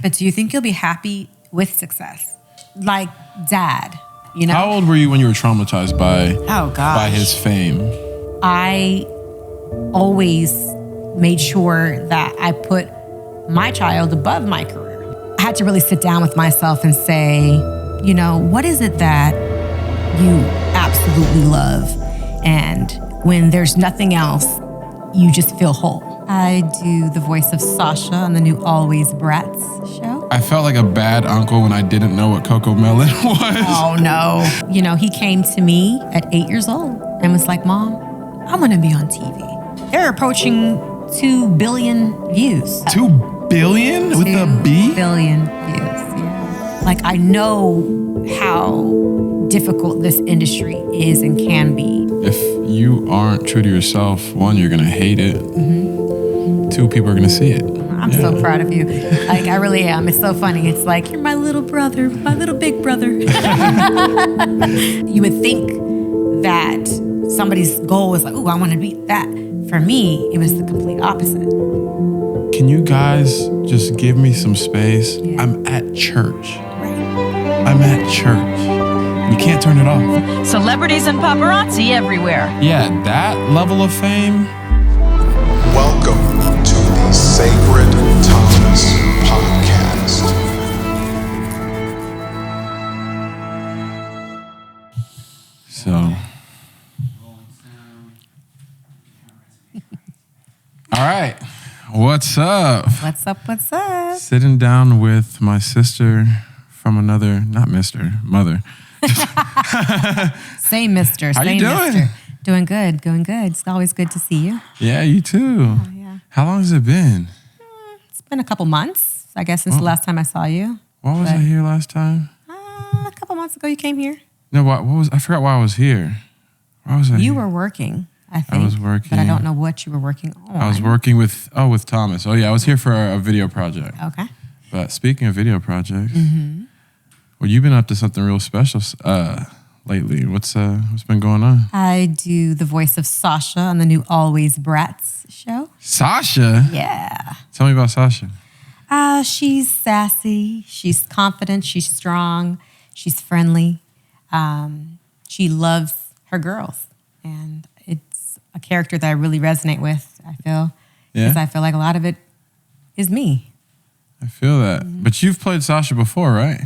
But do you think you'll be happy with success? Like dad, you know? How old were you when you were traumatized by his fame? I always made sure that I put my child above my career. I had to really sit down with myself and say, you know, what is it that you absolutely love? And when there's nothing else, you just feel whole. I do the voice of Sasha on the new Always Brats show. I felt like a bad uncle when I didn't know what Coco Melon was. Oh no. You know, he came to me at 8 years old and was like, Mom, I want to be on TV. They're approaching 2 billion views. 2 billion with a B? 2 billion views, yeah. Like, I know how difficult this industry is and can be. If you aren't true to yourself, one, you're going to hate it. Mm-hmm. 2, people are going to see it. I'm so proud of you. Like, I really am. It's so funny. It's like, you're my little brother, my little big brother. You would think that somebody's goal is like, ooh, I want to be that. For me, it was the complete opposite. Can you guys just give me some space? Yeah. I'm at church. Right. I'm at church. You can't turn it off. Celebrities and paparazzi everywhere. Yeah, that level of fame. Welcome to the Sacred Thomas Podcast. So, all right, what's up? What's up? What's up? Sitting down with my sister from another, not mister, mother. Same mister. How same you doing? Mister. Doing good. Doing good. It's always good to see you. Yeah, you too. Oh, yeah. How long has it been? It's been a couple months, I guess, since the last time I saw you. Why was I here last time? A couple months ago, you came here. No, what was, I forgot why I was here. Why was I You here? were working, I think. I was working. But I don't know what you were working on. I was working with Thomas. Oh yeah, I was here for a video project. Okay. But speaking of video projects, well, you've been up to something real special lately. What's been going on? I do the voice of Sasha on the new Always Brats show. Sasha? Yeah. Tell me about Sasha. She's sassy. She's confident. She's strong. She's friendly. She loves her girls. And it's a character that I really resonate with, I feel. Yeah? Because I feel like a lot of it is me. I feel that. But you've played Sasha before, right?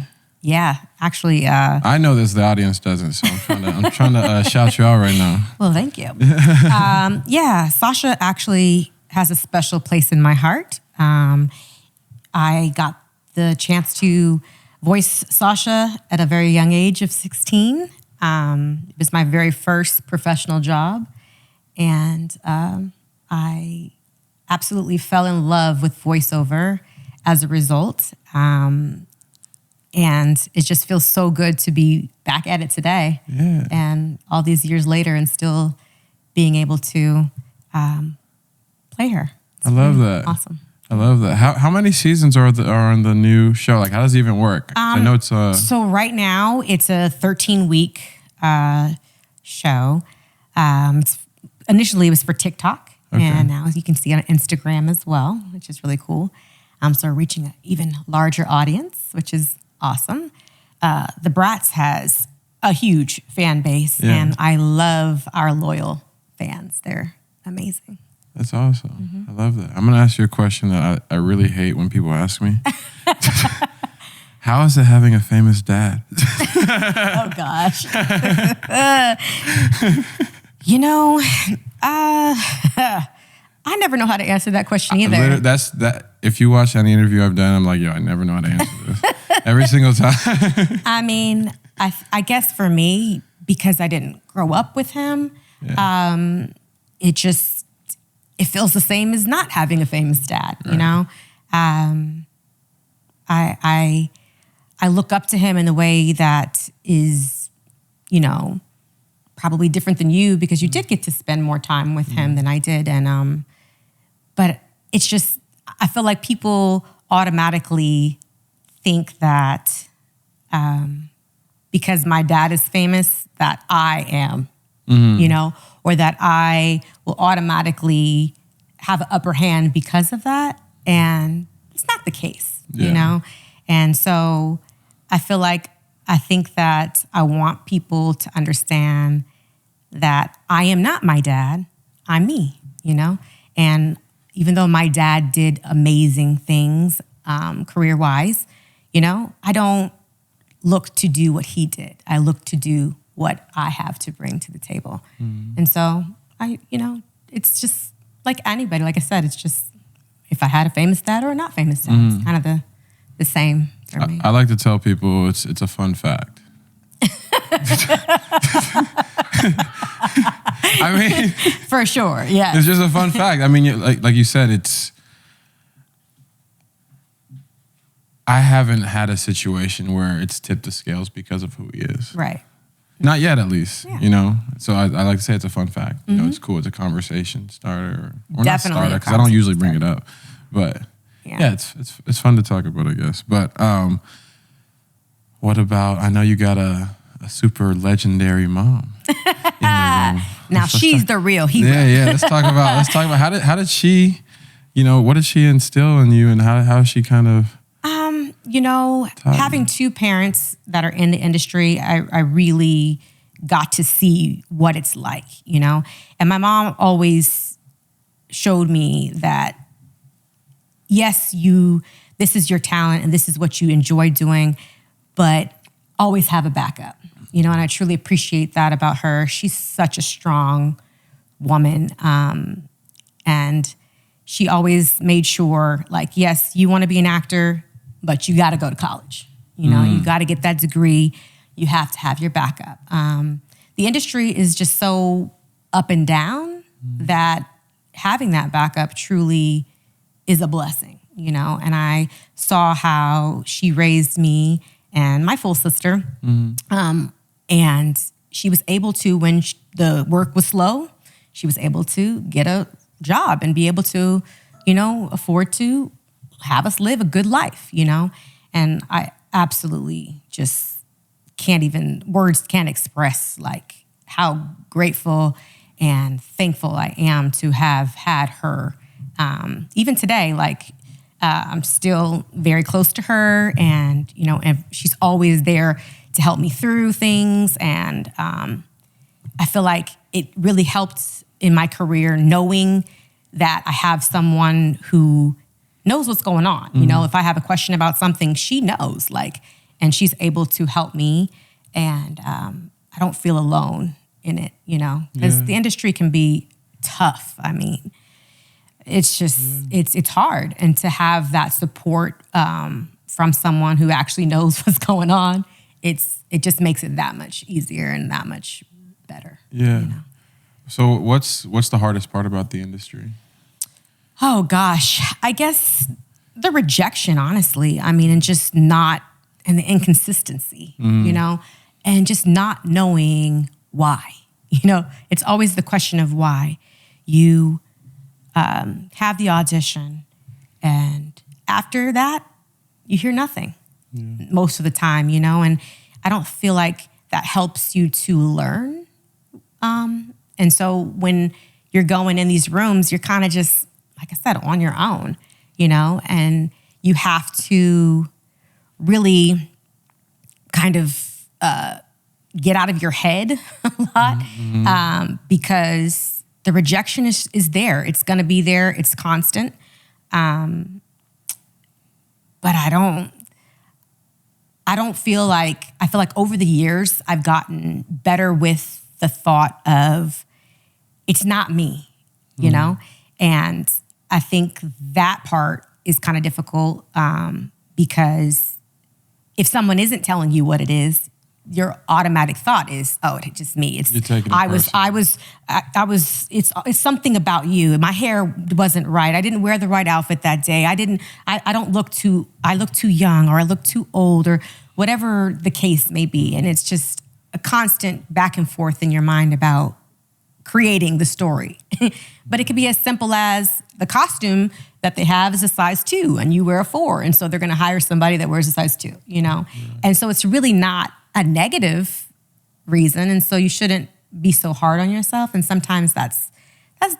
Yeah, actually. I know this, the audience doesn't, so I'm trying to shout you out right now. Well, thank you. Yeah, Sasha actually has a special place in my heart. I got the chance to voice Sasha at a very young age of 16. It was my very first professional job. And I absolutely fell in love with voiceover as a result. And it just feels so good to be back at it today. Yeah. And all these years later and still being able to play her. I love that. Awesome. I love that. How many seasons are on the new show? Like, how does it even work? I know it's So right now it's a 13-week show. Initially it was for TikTok. Okay. And now you can see it on Instagram as well, which is really cool. So we're reaching an even larger audience, which is awesome. The Brats has a huge fan base, and I love our loyal fans. They're amazing. That's awesome. I love that. I'm going to ask you a question that I really hate when people ask me. How is it having a famous dad? Oh, gosh. You know, I never know how to answer that question either. That's that. If you watch any interview I've done, I'm like, yo, I never know how to answer this. Every single time. I mean, I guess for me, because I didn't grow up with him, it feels the same as not having a famous dad, you know? I look up to him in a way that is, you know, probably different than you because you did get to spend more time with him than I did. And but it's just, I feel like people automatically think that because my dad is famous, that I am, you know, or that I will automatically have an upper hand because of that. And it's not the case. Yeah. you know? And so I think that I want people to understand that I am not my dad, I'm me, you know? And even though my dad did amazing things career-wise, you know, I don't look to do what he did. I look to do what I have to bring to the table. And so it's just like anybody, like I said, it's just if I had a famous dad or a not famous dad, it's kind of the same for me. I like to tell people it's a fun fact. I mean, For sure, yeah. it's just a fun fact. I mean, like you said, I haven't had a situation where it's tipped the scales because of who he is. Right. Not yet, at least. Yeah. You know. So I like to say it's a fun fact. You know, it's cool. It's a conversation starter, or not Definitely starter, a because I don't usually bring conversation it up. But Yeah. yeah, it's fun to talk about, I guess. But what about? I know you got a super legendary mom in the room. Now she's the real hero. Yeah. Let's talk about how did she, you know, what did she instill in you, and how she kind of. Having two parents that are in the industry, I really got to see what it's like, you know? And my mom always showed me that, yes, this is your talent and this is what you enjoy doing, but always have a backup, you know? And I truly appreciate that about her. She's such a strong woman. And she always made sure, like, yes, you want to be an actor, but you got to go to college. You know, you got to get that degree. You have to have your backup. The industry is just so up and down that having that backup truly is a blessing, you know? And I saw how she raised me and my full sister. And she was able to, when the work was slow, she was able to get a job and be able to, you know, afford to have us live a good life, you know? And I absolutely just words can't express like how grateful and thankful I am to have had her. Even today, like I'm still very close to her, and, you know, and she's always there to help me through things. And I feel like it really helped in my career knowing that I have someone who knows what's going on. You know, if I have a question about something, she knows, like, and she's able to help me. And I don't feel alone in it, you know, because the industry can be tough. I mean, it's just, it's hard. And to have that support from someone who actually knows what's going on, it just makes it that much easier and that much better. Yeah. You know? So what's the hardest part about the industry? Oh gosh, I guess the rejection, honestly. I mean, and just not, and the inconsistency, you know, and just not knowing why. You know, it's always the question of why. You have the audition, and after that, you hear nothing most of the time, you know, and I don't feel like that helps you to learn. And so when you're going in these rooms, you're kind of just, like I said, on your own, you know, and you have to really kind of get out of your head a lot because the rejection is there. It's going to be there. It's constant. But I feel like over the years, I've gotten better with the thought of it's not me, you know? And I think that part is kind of difficult because if someone isn't telling you what it is, your automatic thought is, oh, it's just me. It's You're taking it I personal. was. It's something about you. My hair wasn't right. I didn't wear the right outfit that day. I look too young, or I look too old, or whatever the case may be. And it's just a constant back and forth in your mind about creating the story. But it could be as simple as the costume that they have is a size 2 and you wear a 4. And so they're going to hire somebody that wears a size 2, you know? And so it's really not a negative reason. And so you shouldn't be so hard on yourself. And sometimes that's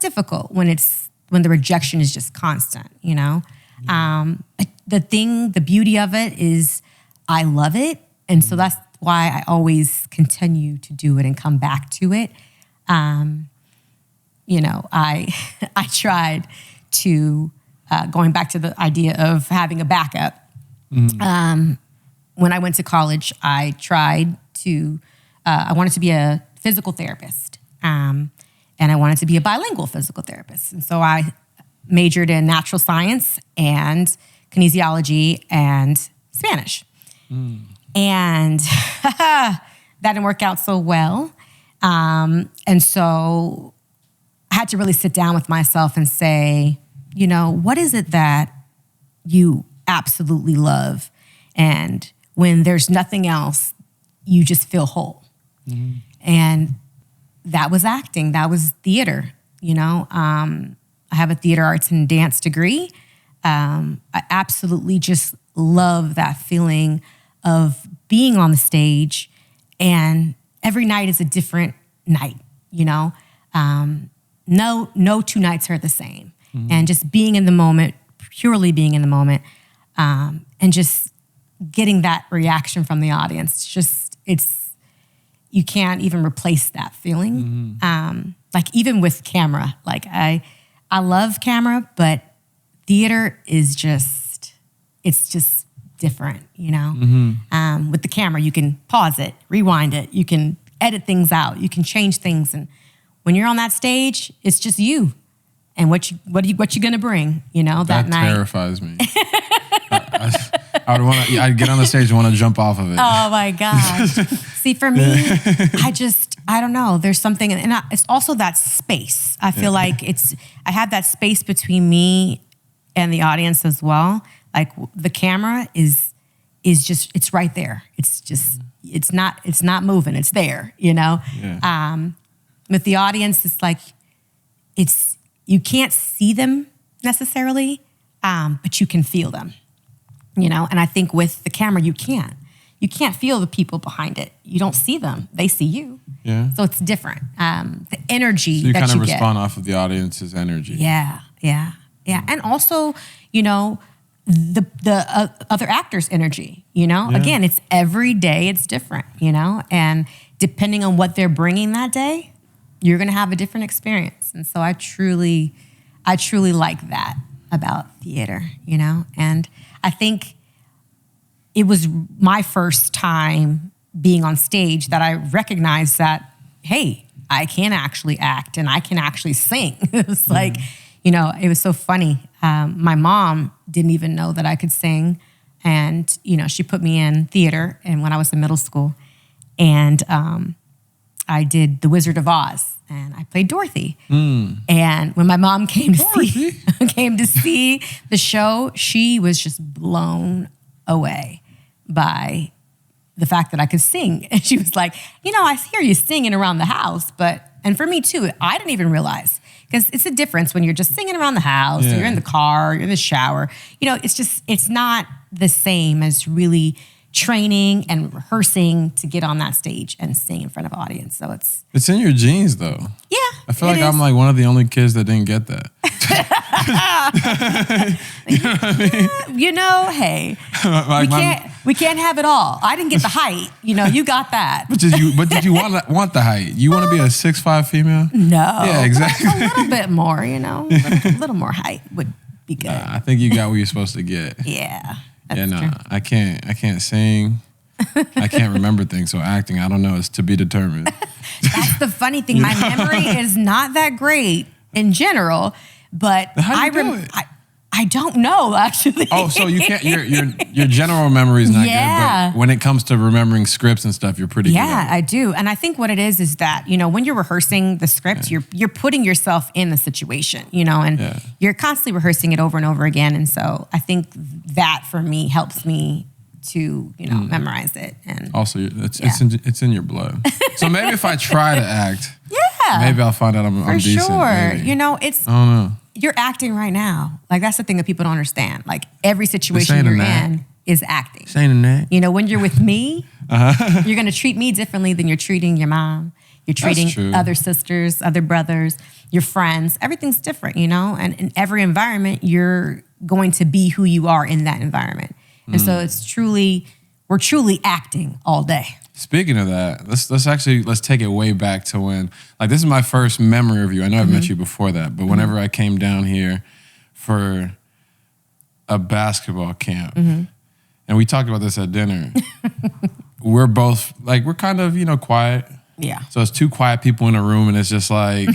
difficult when the rejection is just constant, you know? The beauty of it is I love it. And so that's why I always continue to do it and come back to it. I tried to, going back to the idea of having a backup. When I went to college, I tried to, I wanted to be a physical therapist. And I wanted to be a bilingual physical therapist. And so I majored in natural science and kinesiology and Spanish. And that didn't work out so well. And so I had to really sit down with myself and say, what is it that you absolutely love? And when there's nothing else, you just feel whole. And that was acting. That was theater. I have a theater arts and dance degree. I absolutely just love that feeling of being on the stage, and every night is a different night. No 2 nights are the same. And just being in the moment, purely being in the moment, and just getting that reaction from the audience. You can't even replace that feeling. Like even with camera, like I love camera, but theater is it's just different, With the camera, you can pause it, rewind it, you can edit things out, you can change things. And when you're on that stage, it's just you and what you gonna bring, that night. That terrifies me. I'd get on the stage and want to jump off of it. Oh my gosh. See, for me, I don't know. There's something, and it's also that space. I feel like I have that space between me and the audience as well. Like the camera is just, it's right there. It's just, it's not moving. It's there, Yeah. With the audience, it's like, you can't see them necessarily, but you can feel them. And I think with the camera, you can't feel the people behind it. You don't see them. They see you. Yeah. So it's different. The energy so you that kind of you respond get. off of the audience's energy. Yeah. And also, the other actors' energy, Again, it's every day, it's different, And depending on what they're bringing that day, you're going to have a different experience. And so I truly like that about theater, And I think it was my first time being on stage that I recognized that, hey, I can actually act and I can actually sing. It was like, it was so funny. My mom didn't even know that I could sing. And, she put me in theater and when I was in middle school. And I did The Wizard of Oz. And I played Dorothy. And when my mom came to see the show, she was just blown away by the fact that I could sing. And she was like, I hear you singing around the house, and for me too, I didn't even realize, because it's a difference when you're just singing around the house, or you're in the car, you're in the shower. It's not the same as really training and rehearsing to get on that stage and sing in front of an audience. So it's in your genes though. Yeah. I feel like I'm like one of the only kids that didn't get that. You know what I mean? Hey, like we can't have it all. I didn't get the height. You got that. But did you want the height? You want to be a 6'5" female? No. Yeah, exactly. A little bit more, a little more height would be good. I think you got what you're supposed to get. Yeah. True. I can't sing. I can't remember things. So acting, I don't know. It's to be determined. That's the funny thing. My memory is not that great in general, but How do you do it? I don't know actually. Oh, so you can't. Your general memory is not good, but when it comes to remembering scripts and stuff, you're pretty good. Yeah, I do, and I think what it is that when you're rehearsing the script, you're putting yourself in the situation, and you're constantly rehearsing it over and over again, and so I think that for me helps me to memorize it. And also, it's in your blood. So maybe if I try to act, maybe I'll find out I'm decent. Sure, maybe. I don't know. You're acting right now. Like that's the thing that people don't understand. Like every situation you're in is acting. Saying that. When you're with me, you're going to treat me differently than you're treating your mom. You're treating other sisters, other brothers, your friends. Everything's different, And in every environment, you're going to be who you are in that environment. And so we're truly acting all day. Speaking of that, let's take it way back to when, like, this is my first memory of you. I know I've met you before that, but whenever I came down here for a basketball camp, and we talked about this at dinner, we're both like, we're kind of, quiet. Yeah. So it's two quiet people in a room, and it's just like,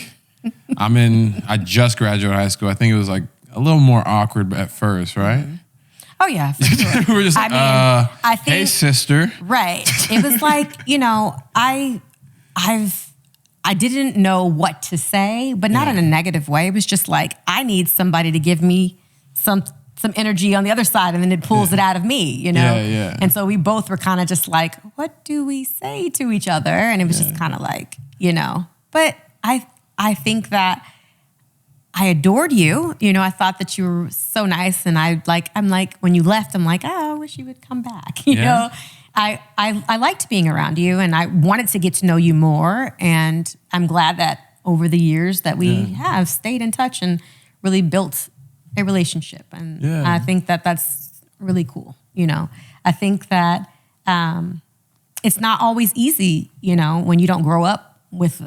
I just graduated high school. I think it was like a little more awkward at first, right? Oh yeah, for sure. We were just like, I think, hey sister. Right. It was like, I didn't know what to say, but not in a negative way. It was just like, I need somebody to give me some energy on the other side, and then it pulls it out of me, Yeah. And so we both were kind of just like, what do we say to each other? And it was just kind of like, But I think that I adored you. I thought that you were so nice, and I'm like, when you left, I'm like, oh, I wish you would come back. You know, I liked being around you, and I wanted to get to know you more. And I'm glad that over the years that we have stayed in touch and really built a relationship. And I think that that's really cool. I think that it's not always easy, when you don't grow up with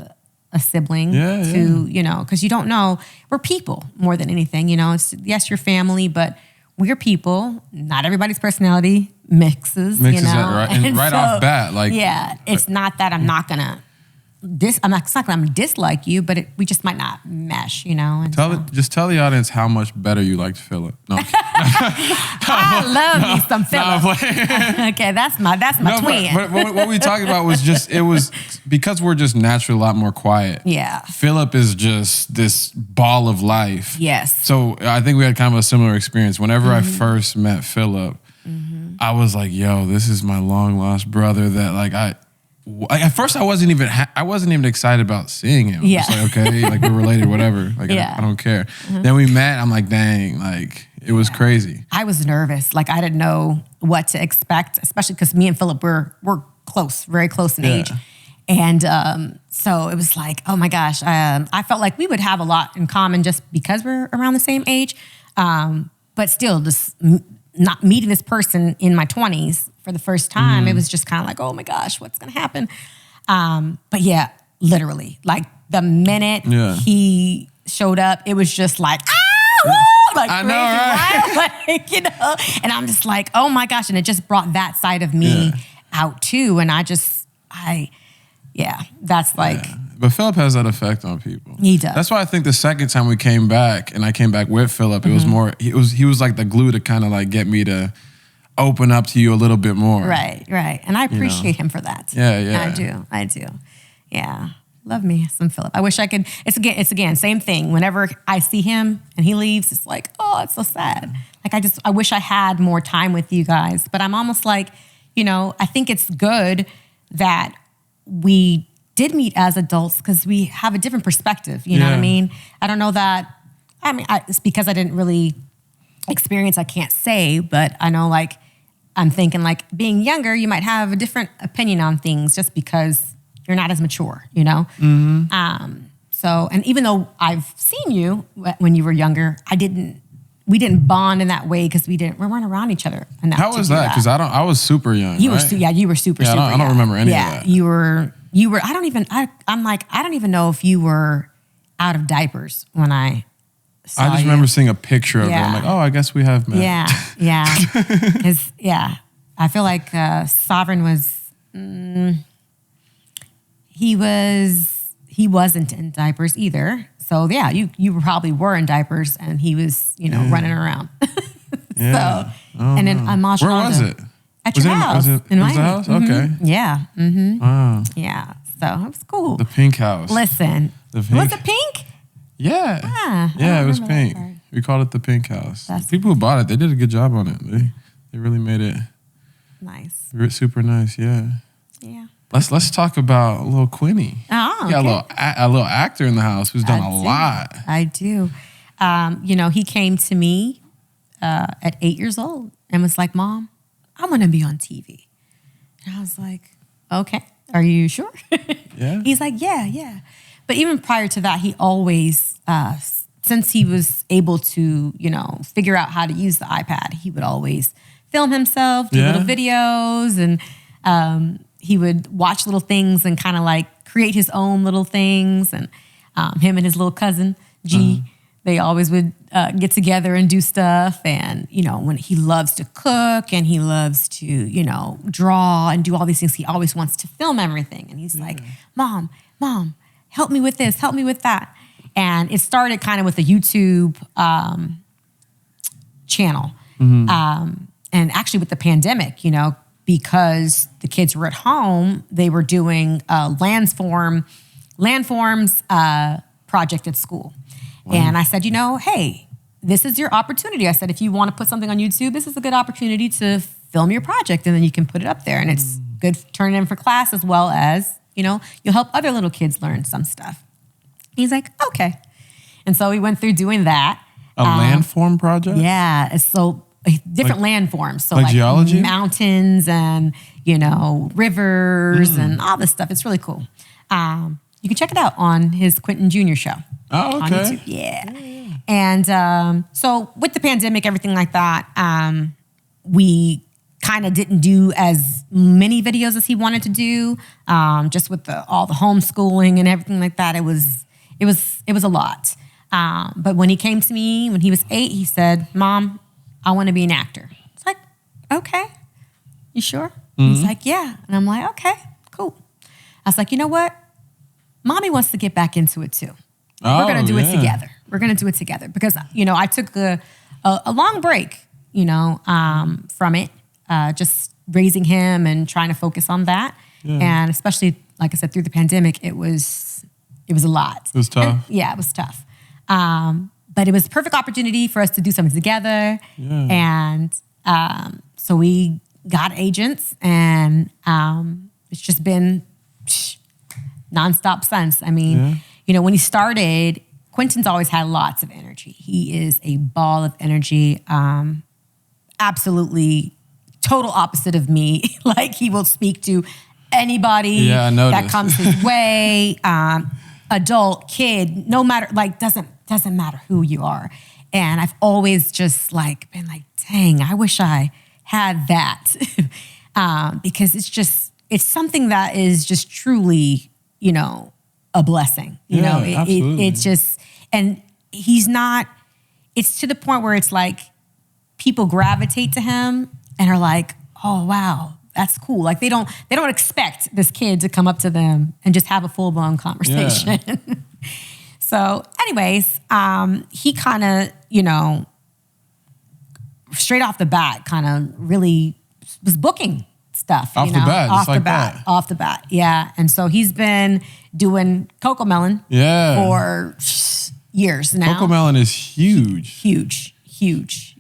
a sibling because you don't know. We're people more than anything, It's, yes, you're family, but we're people. Not everybody's personality mixes That right, and right off bat, like, it's not that I'm not gonna it's not that I'm gonna dislike you, but we just might not mesh, And just tell the audience how much better you liked Philip. No, I love me some Philip. Okay, that's my twin. But what we talked about was it was because we're just naturally a lot more quiet. Yeah. Philip is just this ball of life. Yes. So I think we had kind of a similar experience. Whenever I first met Philip, I was like, yo, this is my long lost brother that like at first I wasn't even excited about seeing him. Yeah. Just like, okay, like we're related, whatever. Like I don't care. Then we met, I'm like, dang, like it was crazy. I was nervous. Like I didn't know what to expect, especially because me and Philip we're close, very close in age. And so it was like, oh my gosh, I felt like we would have a lot in common just because we're around the same age. But still, just not meeting this person in my 20s for the first time, it was just kind of like, oh my gosh, what's going to happen? But yeah, literally, like the minute he showed up, it was just like, like I crazy, know, right? Like, and I'm just like, oh my gosh. And it just brought that side of me out too. And that's like. But Philip has that effect on people. He does. That's why I think the second time we came back, and I came back with Philip, it was more, he was like the glue to kind of like get me to open up to you a little bit more. Right. And I appreciate him for that. Yeah. I do. Yeah. Love me some Philip. I wish I could. It's again, same thing. Whenever I see him and he leaves, it's like, oh, it's so sad. Like I wish I had more time with you guys. But I'm almost like, I think it's good that we did meet as adults because we have a different perspective. You know what I mean? I don't know that. I mean, it's because I didn't really experience. I can't say, but I know like I'm thinking like being younger, you might have a different opinion on things just because you're not as mature. So, and even though I've seen you when you were younger, we didn't bond in that way because we weren't around each other enough. How was that? Because I was super young. You right? You were super young. I don't remember any of that. You were. I'm like, I don't even know if you were out of diapers when I saw you. I just remember seeing a picture of it. I'm like, oh, I guess we have met. Yeah. I feel like Sovereign was. He wasn't in diapers either. So yeah, you probably were in diapers, and he was running around. And then Amash. Where was it? At your house. Was it the house? Okay. Yeah. Wow. Yeah. So it was cool. The pink house. Listen. Was it pink? Yeah. Yeah, it was pink. We called it the pink house. The people who bought it, they did a good job on it. They really made it nice. Super nice, yeah. Yeah. Let's talk about little Quinny. Oh, okay. A little actor in the house who's done a lot. I do. He came to me at 8 years old and was like, Mom, I'm going to be on TV. And I was like, okay, are you sure? Yeah. He's like, yeah. But even prior to that, he always since he was able to, figure out how to use the iPad, he would always film himself, do little videos, and he would watch little things and kind of like create his own little things. And him and his little cousin, G, they always would get together and do stuff. And, when he loves to cook and he loves to, draw and do all these things, he always wants to film everything. And he's like, Mom, help me with this, help me with that. And it started kind of with a YouTube channel. And actually with the pandemic, because the kids were at home, they were doing a landforms project at school. Wow. And I said, hey, this is your opportunity. I said, if you want to put something on YouTube, this is a good opportunity to film your project, and then you can put it up there. And it's good to turn it in for class, as well as, you'll help other little kids learn some stuff. He's like, okay. And so we went through doing that. A landform project? Yeah. So different landforms. So like geology? Mountains and, rivers and all this stuff. It's really cool. You can check it out on his Quentin Jr. show. Oh, okay. On YouTube. Yeah. And so with the pandemic, everything like that, we kind of didn't do as many videos as he wanted to do. Just with all the homeschooling and everything like that, it was a lot. But when he came to me, when he was 8, he said, Mom, I want to be an actor. It's like, okay, you sure? He's like, yeah. And I'm like, okay, cool. I was like, you know what? Mommy wants to get back into it too. We're going to do it together. We're going to do it together because, I took a long break, from it, just raising him and trying to focus on that. Yeah. And especially, like I said, through the pandemic, it was a lot. It was tough. It was tough. But it was a perfect opportunity for us to do something together. Yeah. And so we got agents, and it's just been nonstop since. I mean, when he started, Quentin's always had lots of energy. He is a ball of energy. Absolutely total opposite of me. Like, he will speak to anybody that comes his way, adult, kid, no matter, doesn't matter who you are. And I've always just been like, dang, I wish I had that. Because it's something that is just truly, a blessing. It's just, and he's not, it's to the point where it's like people gravitate to him and are like, oh, wow, that's cool. Like they don't expect this kid to come up to them and just have a full-blown conversation. Yeah. So anyways, he kind of, straight off the bat, kind of really was booking stuff. Off the bat. Yeah. And so he's been doing Coco Melon for years now. Coco Melon is huge. Huge.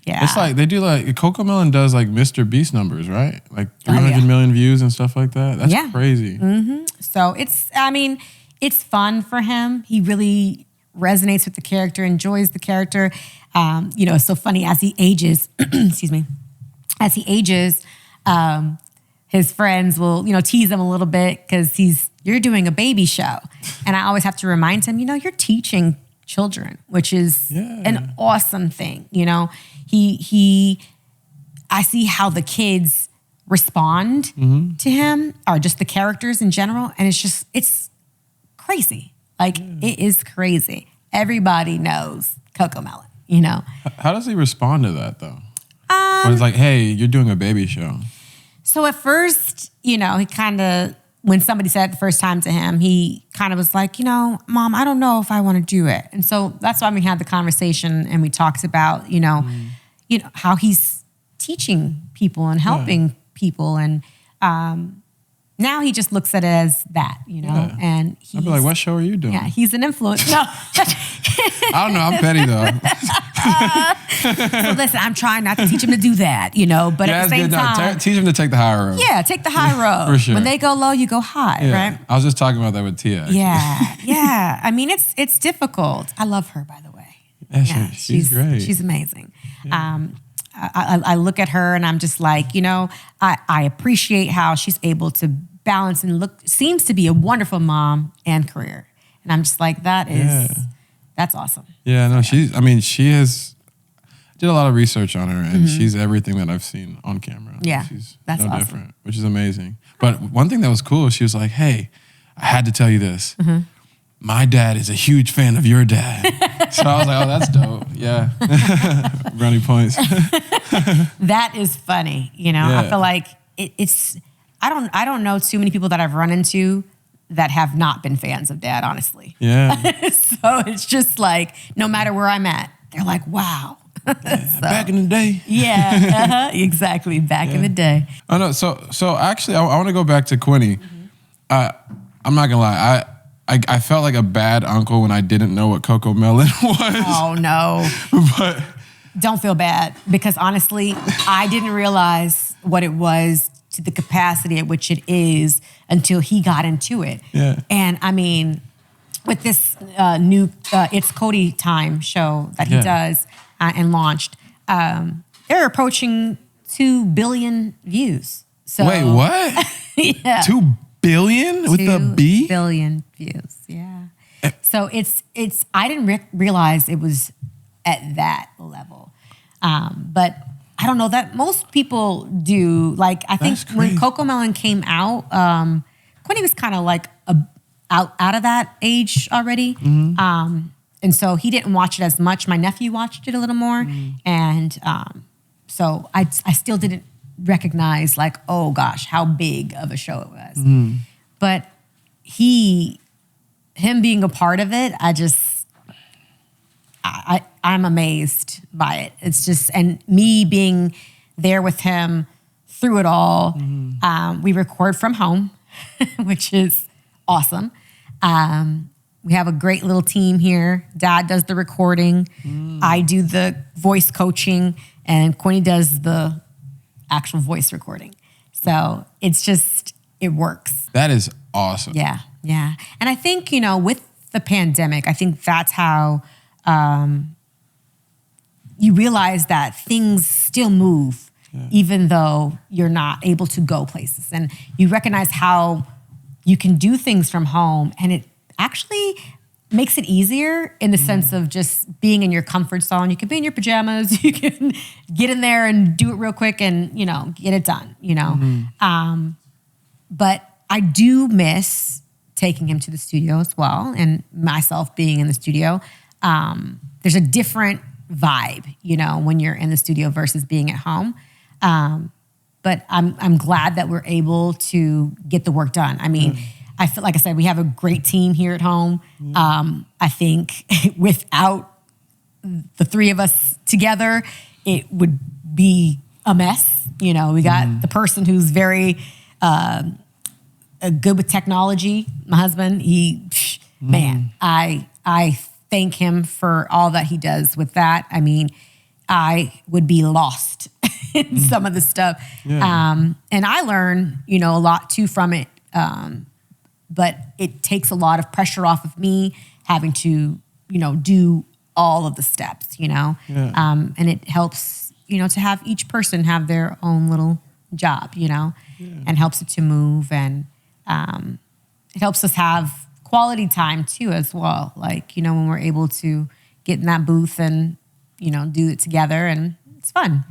Yeah. It's like they do Coco Melon does Mr. Beast numbers, right? Like 300 million views and stuff like that. That's crazy. Mm-hmm. So it's fun for him. He really resonates with the character, enjoys the character. It's so funny as he ages, his friends will, tease him a little bit because you're doing a baby show. And I always have to remind him, you're teaching children, which is an awesome thing. I see how the kids respond to him, or just the characters in general. And it's crazy. It is crazy. Everybody knows Coco Melon, How does he respond to that though? When it's like, hey, you're doing a baby show. So at first, he kind of, when somebody said it the first time to him, he kind of was like, Mom, I don't know if I want to do it. And so that's why we had the conversation and we talked about, how he's teaching people and helping people. And now he just looks at it as that, and I'd be like, what show are you doing? Yeah, he's an influencer. No. I don't know. I'm petty though. So listen, I'm trying not to teach him to do that, but at the same time. Teach him to take the high road. Yeah, take the high road. For sure. When they go low, you go high, right? I was just talking about that with Tia. Yeah. I mean, it's difficult. I love her, by the way. Yeah, she's great. She's amazing. Yeah. I look at her and I'm just like, I appreciate how she's able to balance and seems to be a wonderful mom and career. And I'm just like, that's That's awesome. Yeah, no, she has did a lot of research on her, and she's everything that I've seen on camera. Yeah, she's that's no awesome. different, which is amazing. But one thing that was cool, she was like, "Hey, I had to tell you this. My dad is a huge fan of your dad." So I was like, "Oh, that's dope." Yeah, brownie points. That is funny. You know, Yeah. I feel like it's. I don't know too many people that I've run into that have not been fans of Dad. Honestly. Yeah, So it's just like no matter where I'm at, they're like, "Wow." back in the day. Yeah, exactly. Back in the day. Oh no, so actually, I want to go back to Quinny. I'm not gonna lie, I felt like a bad uncle when I didn't know what Coco Melon was. Oh no. But Don't feel bad because honestly, I didn't realize what it was to the capacity at which it is until he got into it. Yeah. And I mean, with this new It's Cody Time show that he does and launched, they're approaching 2 billion views. So wait, what? Yeah. 2 billion with a 2 B? billion views. Yeah. So it's I didn't realize it was at that level. But I don't know that most people do. Like I think That's when crazy. Coco Melon came out, Quinny was kind of like out of that age already. And so he didn't watch it as much. My nephew watched it a little more. And so I still didn't recognize like, oh gosh, how big of a show it was. But him being a part of it, I'm amazed by it. It's just, and me being there with him through it all. We record from home, which is awesome. We have a great little team here. Dad does the recording. I do the voice coaching, and Quinny does the actual voice recording. So it's just, it works. That is awesome. Yeah, yeah. And I think, with the pandemic, I think that's how you realize that things still move, even though you're not able to go places. And you recognize how you can do things from home, and it actually makes it easier in the sense of just being in your comfort zone. You can be in your pajamas, you can get in there and do it real quick and, get it done, But I do miss taking him to the studio as well, and myself being in the studio. There's a different vibe, when you're in the studio versus being at home. But I'm glad that we're able to get the work done. I mean, I feel like I said, we have a great team here at home. I think without the three of us together, it would be a mess. We got the person who's very good with technology. My husband, man, I thank him for all that he does with that. I mean, I would be lost in some of the stuff. And I learn, a lot too from it. But it takes a lot of pressure off of me having to, do all of the steps, and it helps, to have each person have their own little job, and helps it to move. And it helps us have quality time too as well. Like, when we're able to get in that booth and, do it together, and it's fun.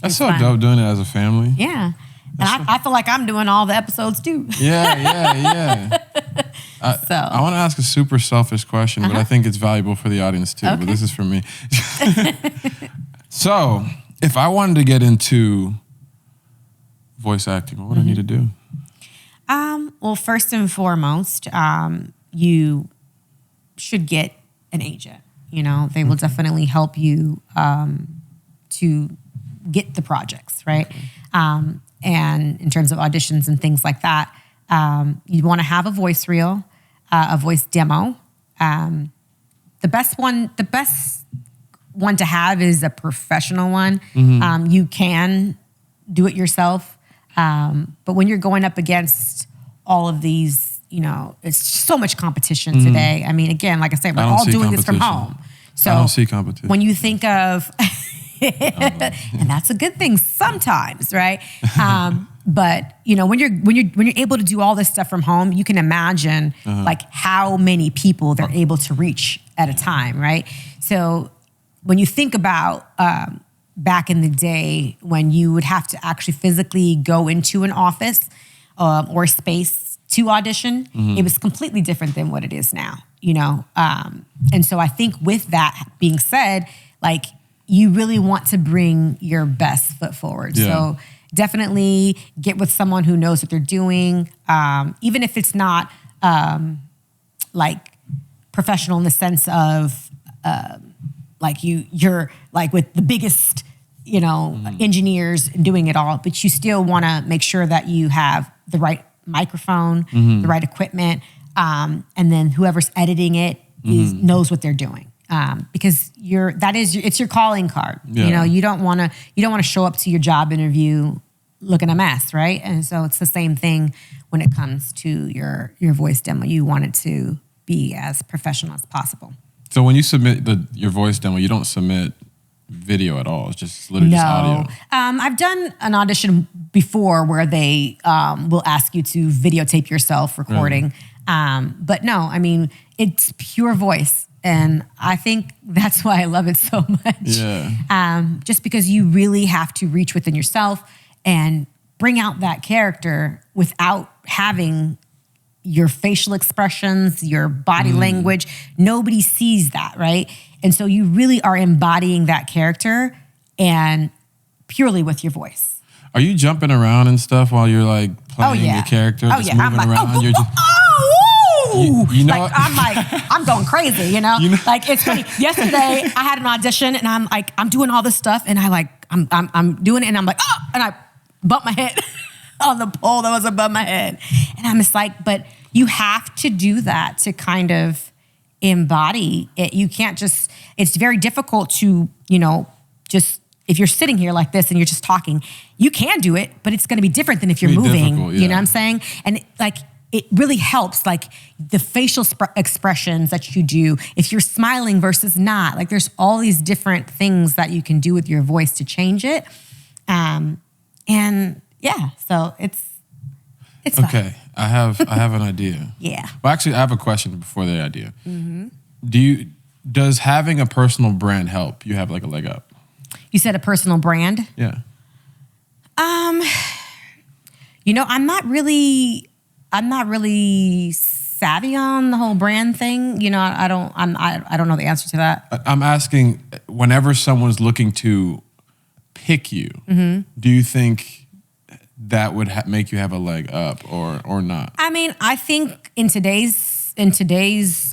That's so dope doing it as a family. Yeah. And I feel like I'm doing all the episodes too. Yeah. So I want to ask a super selfish question, but I think it's valuable for the audience too. Okay. But this is for me. So, if I wanted to get into voice acting, what would I need to do? Well, first and foremost, you should get an agent. They will definitely help you to get the projects, right? Okay. And in terms of auditions and things like that, you want to have a voice reel, a voice demo. The best one to have is a professional one. You can do it yourself, but when you're going up against all of these, it's so much competition today. I mean, again, like I said, we're all doing this from home. So I don't see competition. When you think of, and that's a good thing sometimes, right? But when you're able to do all this stuff from home, you can imagine like how many people they're able to reach at a time, right? So when you think about back in the day when you would have to actually physically go into an office or space to audition, it was completely different than what it is now, and so I think with that being said, like you really want to bring your best foot forward. Yeah. So definitely get with someone who knows what they're doing, even if it's not like professional in the sense of like you're like with the biggest, engineers doing it all, but you still want to make sure that you have the right microphone, the right equipment, and then whoever's editing it knows what they're doing. Because it's your calling card. Yeah. You don't want to show up to your job interview looking a mess, right? And so it's the same thing when it comes to your voice demo. You want it to be as professional as possible. So when you submit your voice demo, you don't submit video at all. It's just literally just audio. I've done an audition before where they will ask you to videotape yourself recording. But no, I mean, it's pure voice. And I think that's why I love it so much. Yeah. Just because you really have to reach within yourself and bring out that character without having your facial expressions, your body language. Nobody sees that, right? And so you really are embodying that character and purely with your voice. Are you jumping around and stuff while you're like playing the character? Oh, just yeah. moving I'm like, around? You're just, you know, what? I'm going crazy, Like it's funny. Yesterday I had an audition and I'm doing all this stuff and I'm doing it and I'm like, oh, and I bumped my head on the pole that was above my head. And I'm just like, but you have to do that to kind of embody it. You can't just, it's very difficult to, just, if you're sitting here like this and you're just talking, you can do it, but it's going to be different than if you're moving, you know what I'm saying? And it really helps, like the facial expressions that you do, if you're smiling versus not, like there's all these different things that you can do with your voice to change it. And yeah, so it's okay. fun. I have an idea. Yeah. Well, actually, I have a question before the idea. Does having a personal brand help you have like a leg up? You said a personal brand? Yeah. I'm not really savvy on the whole brand thing. I don't know the answer to that. I'm asking, whenever someone's looking to pick you, do you think that would make you have a leg up or not? I mean, I think in today's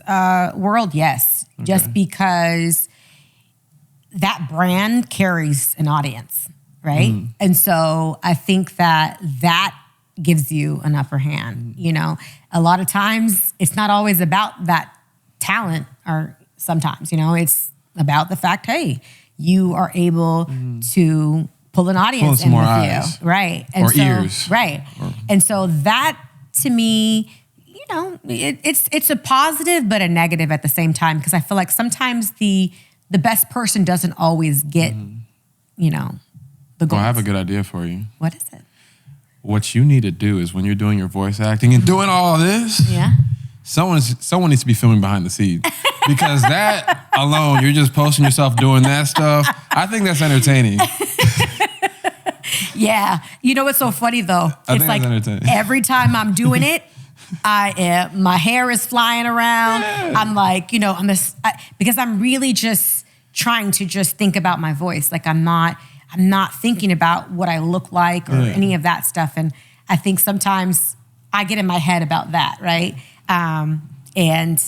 world, yes, just because that brand carries an audience, right? And so I think that gives you an upper hand. A lot of times it's not always about that talent, or sometimes, it's about the fact, hey, you are able to pull an audience in with eyes. you, right? Or ears, right? And so that to me, it's a positive but a negative at the same time, because I feel like sometimes the best person doesn't always get, the goals. Well, I have a good idea for you. What is it? What you need to do is when you're doing your voice acting and doing all this, someone needs to be filming behind the scenes, because that alone, you're just posting yourself doing that stuff. I think that's entertaining. Yeah. What's so funny though? It's like every time I'm doing it, my hair is flying around. I'm like, because I'm really just trying to just think about my voice. Like I'm not thinking about what I look like or any of that stuff. And I think sometimes I get in my head about that, right? And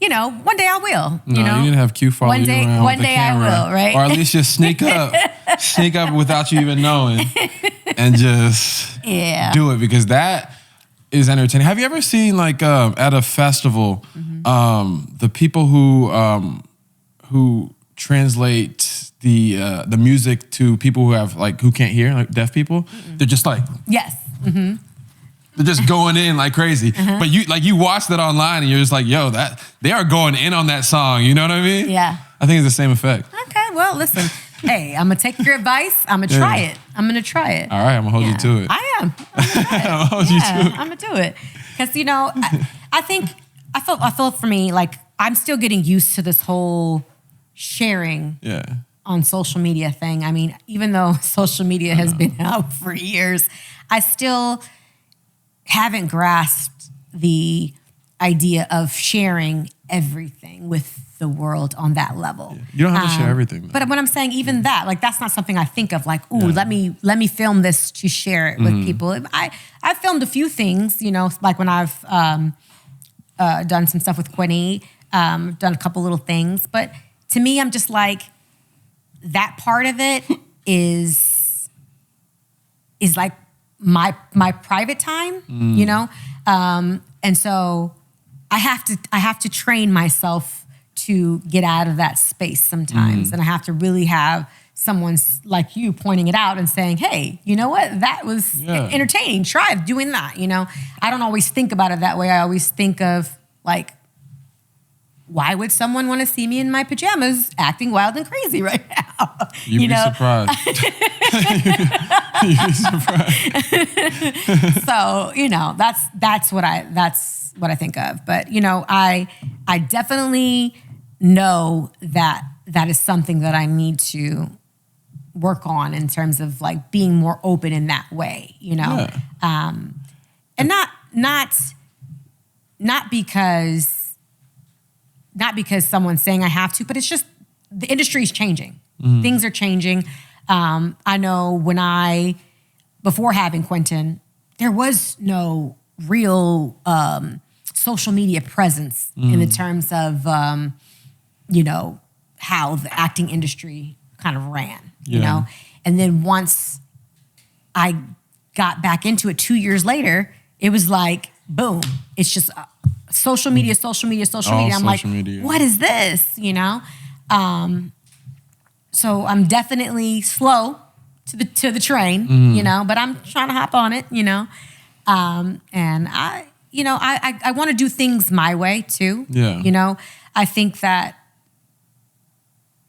one day I will. You need to have Q follow you around one with the day camera, I will, right? Or at least just sneak up without you even knowing, and just do it, because that is entertaining. Have you ever seen like at a festival, the people who translate the music to people who can't hear, like deaf people? They're just like, yes. They're just going in like crazy. But you watch that online and you're just like, yo, that they are going in on that song. You know what I mean? Yeah. I think it's the same effect. Okay, well, listen, hey, I'm gonna take your advice. I'm gonna try it. I'm gonna try it. All right, I'm gonna hold you to it. I am. I'm gonna I'm gonna do it because I think I feel for me like I'm still getting used to this whole sharing on social media thing. I mean, even though social media has been out for years, I still haven't grasped the idea of sharing everything with the world on that level. Yeah. You don't have to share everything. Though. But when I'm saying even that, like that's not something I think of like, ooh, let me film this to share it with people. I filmed a few things, like when I've done some stuff with Quinny, done a couple little things. But to me, I'm just like, that part of it is like my private time, and so I have to train myself to get out of that space sometimes, and I have to really have someone like you pointing it out and saying, "Hey, you know what? That was entertaining. Try doing that." I don't always think about it that way. I always think of like, why would someone want to see me in my pajamas acting wild and crazy right now? You'd be surprised. You'd be surprised. So, that's what I think of. But, I definitely know that is something that I need to work on in terms of like being more open in that way, and not because someone's saying I have to, but it's just the industry is changing. Things are changing. I know before having Quentin, there was no real social media presence in the terms of, how the acting industry kind of ran, And then once I got back into it 2 years later, it was like, boom, it's just social media. I'm like, what is this? So I'm definitely slow to the train, but I'm trying to hop on it, and I want to do things my way too. Yeah. I think that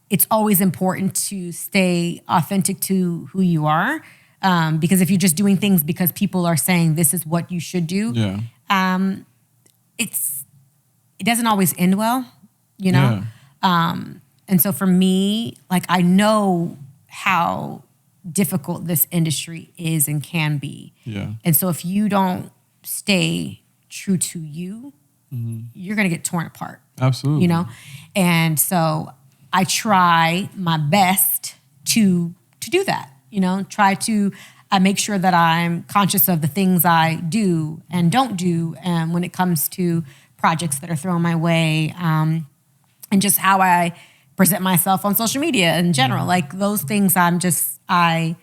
it's always important to stay authentic to who you are, because if you're just doing things because people are saying this is what you should do, it doesn't always end well, and so for me, like I know how difficult this industry is and can be. Yeah. And so if you don't stay true to you, you're gonna get torn apart. Absolutely. And so I try my best to do that. Try to make sure that I'm conscious of the things I do and don't do, when it comes to projects that are thrown my way, and just how I present myself on social media in general. Like those things, I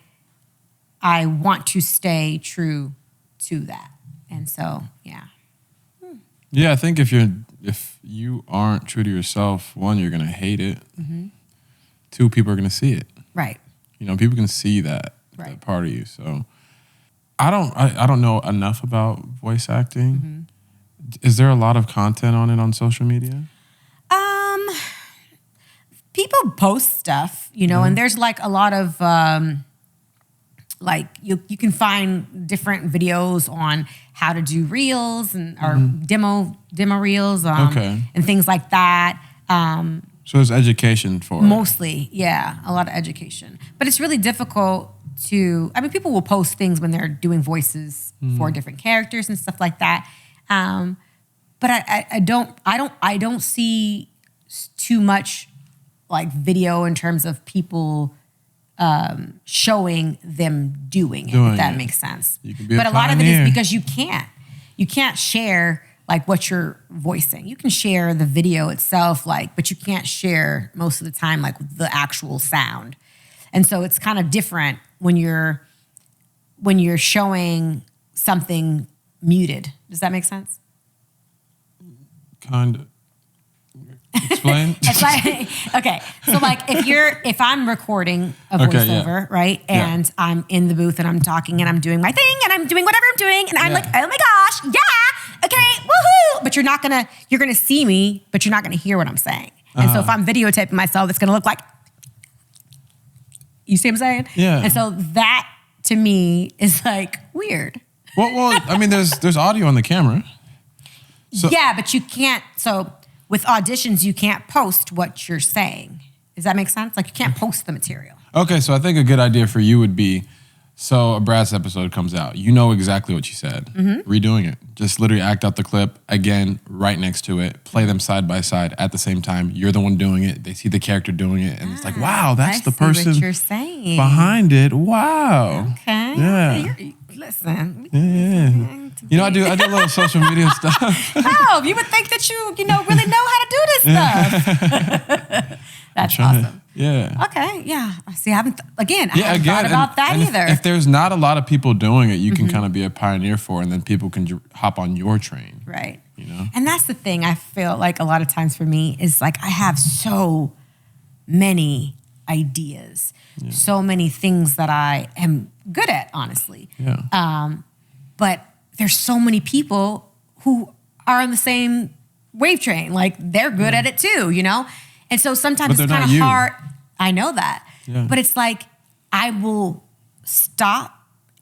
want to stay true to that. And so, yeah. Yeah, I think if you aren't true to yourself, one, you're gonna hate it. Two, people are gonna see it. Right. People can see that part of you. So I don't know enough about voice acting. Is there a lot of content on it on social media? People post stuff, and there's like a lot of like you can find different videos on how to do reels or demo reels, and things like that. So there's education for mostly, a lot of education. But it's really difficult people will post things when they're doing voices for different characters and stuff like that. But I don't see too much like video in terms of people showing them doing it, if that makes sense. You can be but a lot of it pioneer. is because you can't share like what you're voicing. You can share the video itself, but you can't share most of the time like the actual sound. And so it's kind of different when you're showing something muted. Does that make sense? Kind of. Explain. It's like, okay, so like if I'm recording a voiceover, right, and I'm in the booth and I'm talking and I'm doing my thing and I'm doing whatever I'm doing and I'm like, oh my gosh, yeah, okay, woohoo! But you're gonna see me, but you're not gonna hear what I'm saying. And so if I'm videotaping myself, it's gonna look like, You see what I'm saying? Yeah. And so that to me is like weird. Well, I mean, there's audio on the camera. So, Yeah, but you can't. So with auditions, you can't post what you're saying. Does that make sense? Like you can't post the material. Okay, so I think a good idea for you would be, so a Bratz episode comes out. You know exactly what you said. Redoing it. Just literally act out the clip again, right next to it. Play them side by side at the same time. You're the one doing it. They see the character doing it, and it's like, wow, that's I the see person what you're saying. behind it. Wow. Okay. Yeah. Listen. Yeah. You know, I do a little social media stuff. Oh, you would think that you really know how to do this stuff. That's awesome. Yeah. Okay, yeah. See, I haven't thought Again, about that and either. If there's not a lot of people doing it, you can kind of be a pioneer for it, and then people can hop on your train. Right. You know? And that's the thing I feel like a lot of times for me is like I have so many ideas, so many things that I am good at, honestly. Yeah. But there's so many people who are on the same wave train. Like they're good at it too, you know? And so sometimes But it's they're kind not of you. hard. I know that. Yeah. But it's like I will stop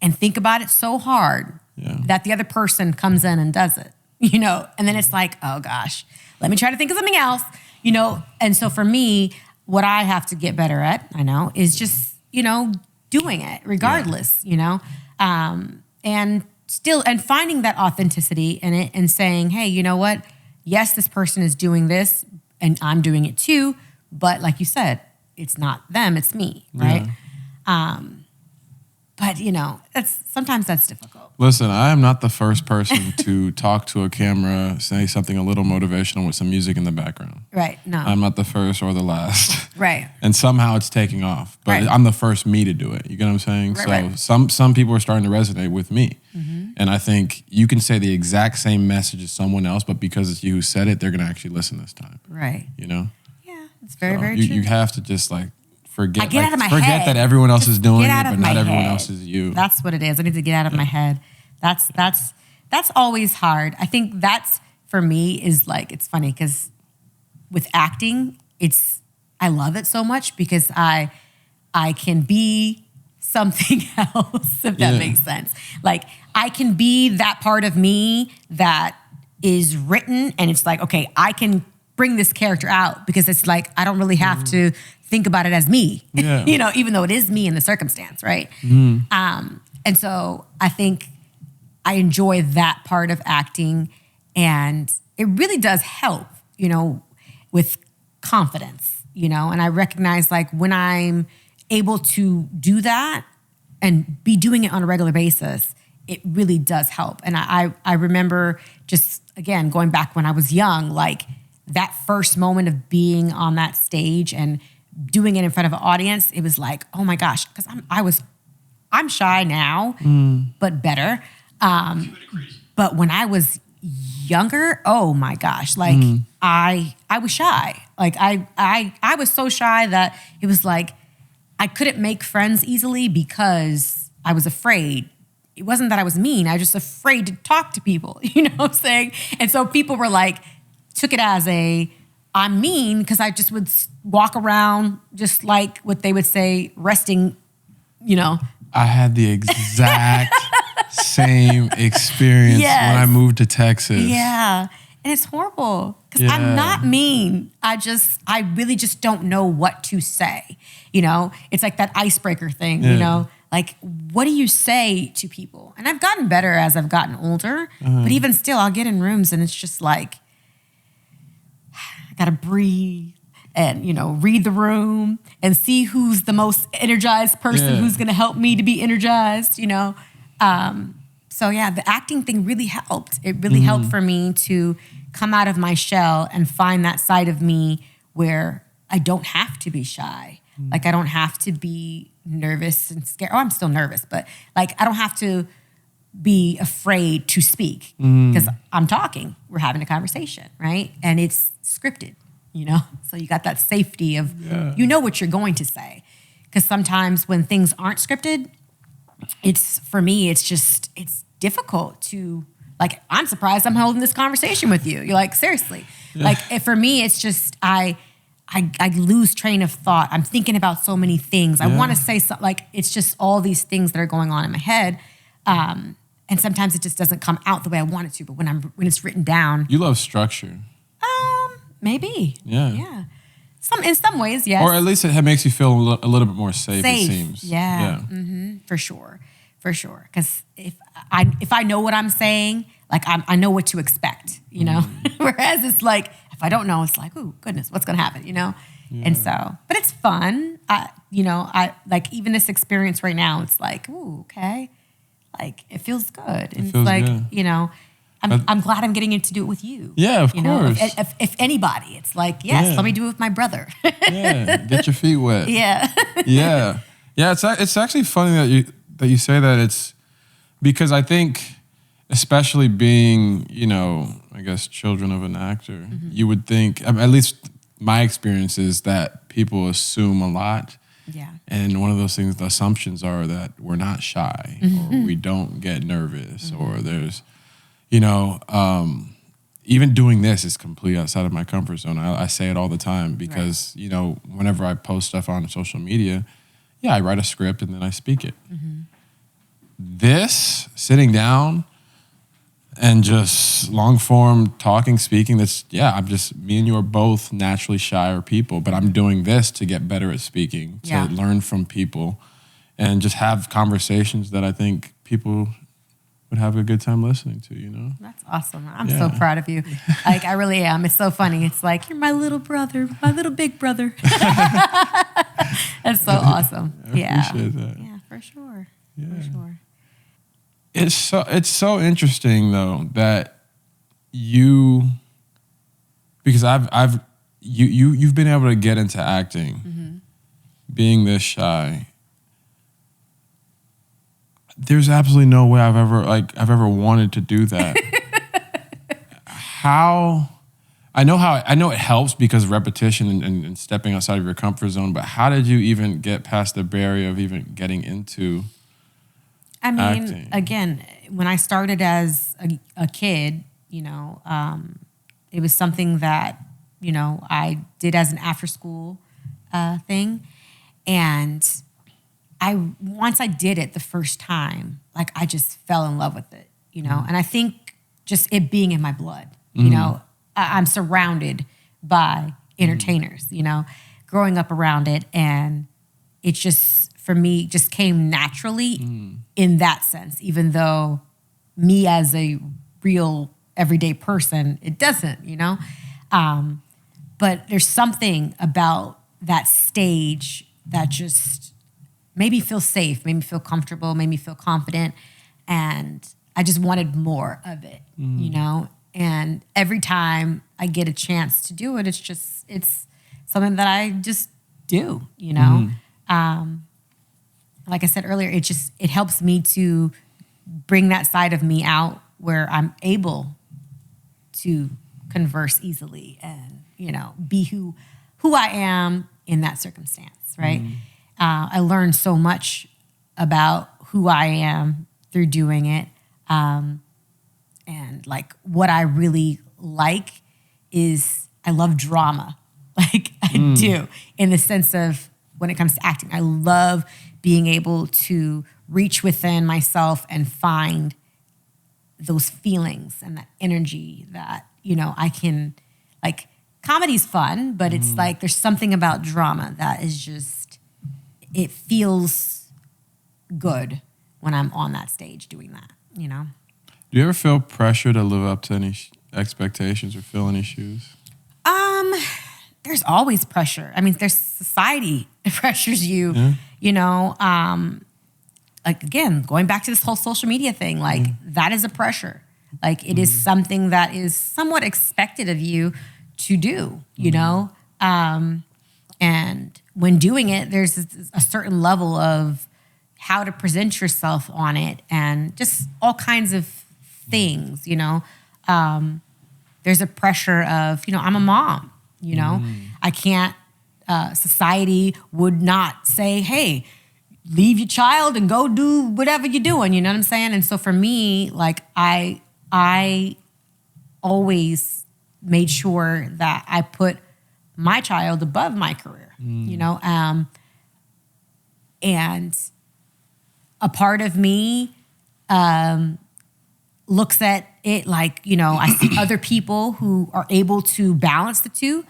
and think about it so hard that the other person comes in and does it, you know? And then it's like, oh gosh, let me try to think of something else, you know? And so for me, what I have to get better at, I know, is just, you know, doing it regardless, you know? And finding that authenticity in it and saying, hey, you know what? Yes, this person is doing this and I'm doing it too. But like you said, it's not them, it's me, right? But you know, sometimes that's difficult. Listen, I am not the first person to talk to a camera, say something a little motivational with some music in the background. Right, no. I'm not the first or the last. Right. And somehow it's taking off. But Right. I'm the first me to do it. You get what I'm saying? Right, So right. some people are starting to resonate with me. And I think you can say the exact same message as someone else, but because it's you who said it, they're going to actually listen this time. Right. You know? Yeah, it's very, So very you, true. you have to just like forget. I get out of my forget head. that everyone else is doing Get it, out but of not my everyone head. else is you. That's what it is. I need to get out of my head. That's always hard. I think that's for me is like it's funny because with acting, I love it so much because I can be something else, if that makes sense. Like I can be that part of me that is written and it's like, okay, I can bring this character out because it's like I don't really have to think about it as me, Yeah. you know, even though it is me in the circumstance, right? And so I think I enjoy that part of acting and it really does help, you know, with confidence, you know, and I recognize like when I'm able to do that and be doing it on a regular basis, it really does help. And I remember just, again, going back when I was young, like that first moment of being on that stage and doing it in front of an audience, it was like, oh my gosh, because I'm shy now, but better. But when I was younger, oh my gosh, like I was shy. Like I was so shy that it was like I couldn't make friends easily because I was afraid. It wasn't that I was mean. I was just afraid to talk to people, you know what I'm saying? And so people were like, took it as I'm mean because I just would walk around just like what they would say, resting, you know. I had the exact same experience Yes. when I moved to Texas. Yeah. And it's horrible because Yeah. I'm not mean. I really just don't know what to say. You know, it's like that icebreaker thing, you Yeah. know, like what do you say to people? And I've gotten better as I've gotten older, but even still, I'll get in rooms and it's just like, I gotta breathe and, you know, read the room and see who's the most energized person Yeah. who's gonna help me to be energized, you know. So yeah, the acting thing really helped. It really helped for me to come out of my shell and find that side of me where I don't have to be shy. Like I don't have to be nervous and scared. Oh, I'm still nervous, but like I don't have to be afraid to speak because I'm talking. We're having a conversation, right? And it's scripted, you know? So you got that safety of, you know what you're going to say. Because sometimes when things aren't scripted, for me, it's difficult to, like, I'm surprised I'm holding this conversation with you. You're like, seriously. Like, for me, it's just, I I lose train of thought. I'm thinking about so many things. I want to say something, like it's just all these things that are going on in my head. And sometimes it just doesn't come out the way I want it to. But when it's written down, You love structure. maybe. Yeah. Yeah. In some ways, yes. Or at least it makes you feel a little bit more safe, it seems. Yeah. For sure. Because if I know what I'm saying, like I know what to expect, you know? Whereas it's like, if I don't know, it's like, oh, goodness, what's going to happen, you know? Yeah. And so, but it's fun. I like even this experience right now, it's like, ooh, okay. Like it feels good. And feels it's like, good. you know, I'm glad I'm getting to do it with you. Yeah, of you know? course. If anybody, it's like, yes, let me do it with my brother. Yeah, get your feet wet. Yeah. Yeah. It's actually funny that you say that. It's because I think, especially being, you know, I guess children of an actor, you would think, at least my experience is that people assume a lot. Yeah. And one of those things, the assumptions are that we're not shy or we don't get nervous or there's, you know, even doing this is completely outside of my comfort zone. I say it all the time because, you know, whenever I post stuff on social media, I write a script and then I speak it. This, sitting down and just long form talking, speaking, me and you are both naturally shyer people, but I'm doing this to get better at speaking, to learn from people and just have conversations that I think people would have a good time listening to, you know? That's awesome. I'm so proud of you. Like, I really am. It's so funny. It's like, you're my little brother, my little big brother. That's so awesome. I appreciate that. Yeah, for sure. Yeah. For sure. It's so interesting though that because you've been able to get into acting, being this shy. There's absolutely no way I've ever wanted to do that. I know it helps because of repetition and stepping outside of your comfort zone, but how did you even get past the barrier of even getting into acting? Again, when I started as a kid, you know, it was something that, you know, I did as an after school thing. And once I did it the first time, like I just fell in love with it, you know? And I think just it being in my blood, you know, I'm surrounded by entertainers, you know, growing up around it. And it just, for me, just came naturally in that sense, even though me as a real everyday person, it doesn't, you know? But there's something about that stage that just made me feel safe, made me feel comfortable, made me feel confident. And I just wanted more of it, you know? And every time I get a chance to do it, it's something that I just do, you know? Like I said earlier, it helps me to bring that side of me out where I'm able to converse easily and, you know, be who I am in that circumstance, right? I learned so much about who I am through doing it. And like what I really like is I love drama. Like I do, in the sense of when it comes to acting. I love being able to reach within myself and find those feelings and that energy that, you know, I can, like, comedy's fun, but it's like there's something about drama that is just, it feels good when I'm on that stage doing that, you know? Do you ever feel pressure to live up to any expectations or fill any shoes? There's always pressure. I mean, there's society that pressures you, you know, like again, going back to this whole social media thing, like that is a pressure. Like it is something that is somewhat expected of you to do, you know? And when doing it, there's a certain level of how to present yourself on it and just all kinds of things, you know? There's a pressure of, you know, I'm a mom, you know? I can't, society would not say, hey, leave your child and go do whatever you're doing, you know what I'm saying? And so for me, like I always made sure that I put my child above my career, you know? And a part of me looks at it like, you know, I see other people who are able to balance the two,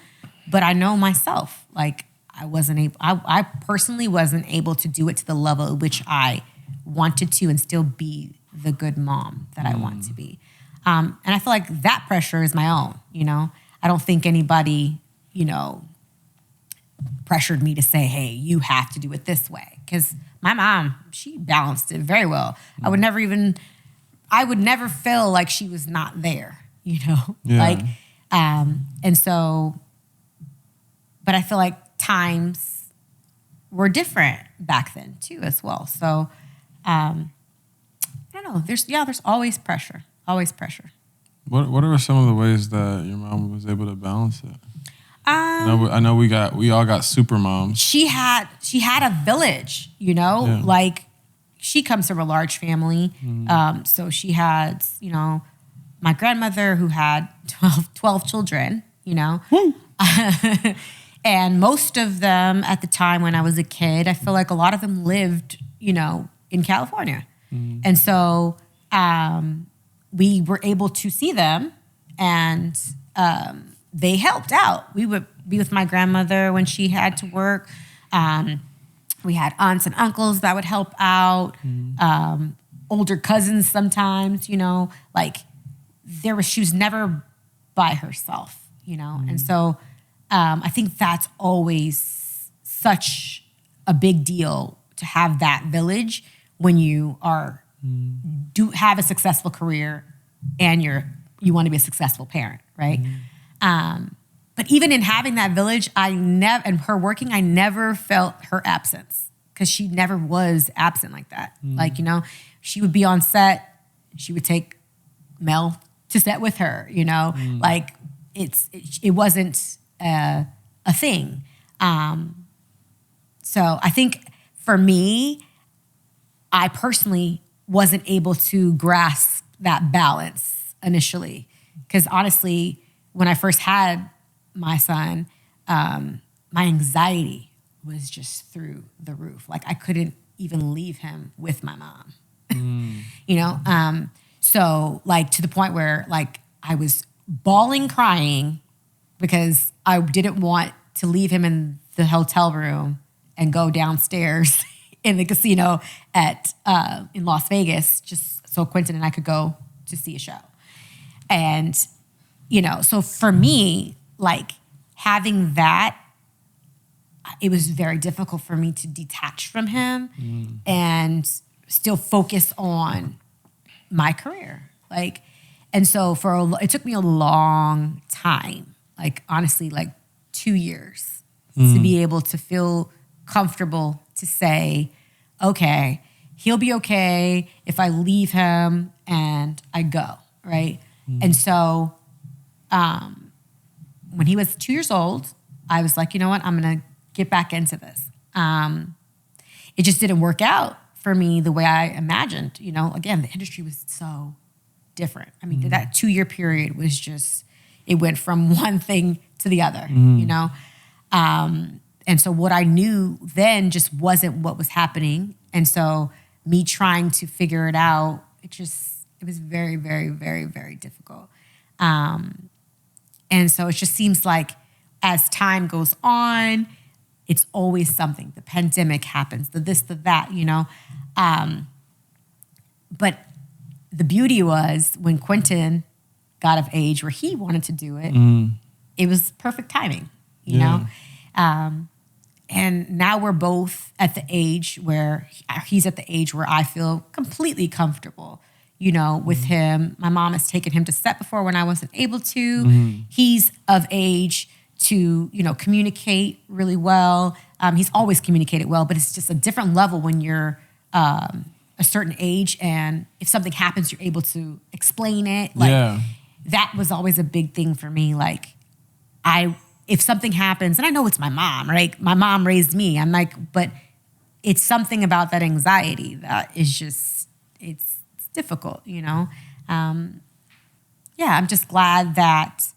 but I know myself, like I personally wasn't able to do it to the level at which I wanted to and still be the good mom that I want to be. And I feel like that pressure is my own, you know? I don't think anybody, you know, pressured me to say, hey, you have to do it this way. Because my mom, she balanced it very well. I would never feel like she was not there, you know? Yeah. Like, and so, but I feel like times were different back then too as well. So, I don't know. There's always pressure. Always pressure. What are some of the ways that your mom was able to balance it? I know we all got super moms. She had a village, you know, Yeah. like she comes from a large family. So she had, you know, my grandmother who had 12 children, you know. And most of them at the time when I was a kid, I feel like a lot of them lived, you know, in California. And so we were able to see them and they helped out. We would be with my grandmother when she had to work. We had aunts and uncles that would help out, older cousins sometimes, you know, like she was never by herself, you know? And so I think that's always such a big deal to have that village when you have a successful career and you want to be a successful parent, right? But even in having that village, and her working, I never felt her absence because she never was absent like that. Like, you know, she would be on set, she would take Mel to set with her, you know, like it wasn't a thing. So I think for me, I personally wasn't able to grasp that balance initially. Because honestly, when I first had my son, my anxiety was just through the roof. Like I couldn't even leave him with my mom, you know? So like to the point where like I was bawling, crying because I didn't want to leave him in the hotel room and go downstairs in the casino in Las Vegas, just so Quentin and I could go to see a show. And, you know, so for me, like having that, it was very difficult for me to detach from him and still focus on my career. Like, and so it took me a long time, like honestly, like 2 years to be able to feel comfortable to say, okay, he'll be okay if I leave him and I go, right? And so when he was 2 years old, I was like, you know what? I'm going to get back into this. It just didn't work out for me the way I imagined. You know, again, the industry was so different. I mean, that 2 year period was just, it went from one thing to the other, you know? And so what I knew then just wasn't what was happening. And so me trying to figure it out, it was very, very, very, very difficult. And so it just seems like as time goes on, it's always something. The pandemic happens, the this, the that, you know? But the beauty was when Quentin got of age where he wanted to do it, it was perfect timing, you know? And now we're both at the age where he's at the age where I feel completely comfortable, you know, with him. My mom has taken him to set before when I wasn't able to. He's of age to, you know, communicate really well. He's always communicated well, but it's just a different level when you're a certain age. And if something happens, you're able to explain it. Like that was always a big thing for me. Like if something happens, and I know it's my mom, right? My mom raised me. I'm like, but it's something about that anxiety that is just, it's difficult, you know? I'm just glad that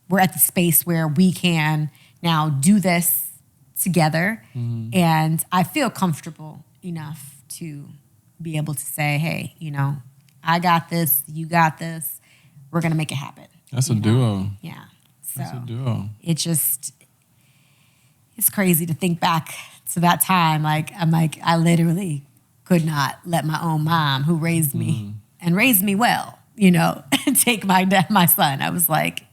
we're at the space where we can now do this together. And I feel comfortable enough to be able to say, hey, you know, I got this, you got this, we're going to make it happen. That's a duo. Yeah. So That's a duo. it's crazy to think back to that time. Like, I literally could not let my own mom, who raised me and raised me well, you know, take my son. I was like,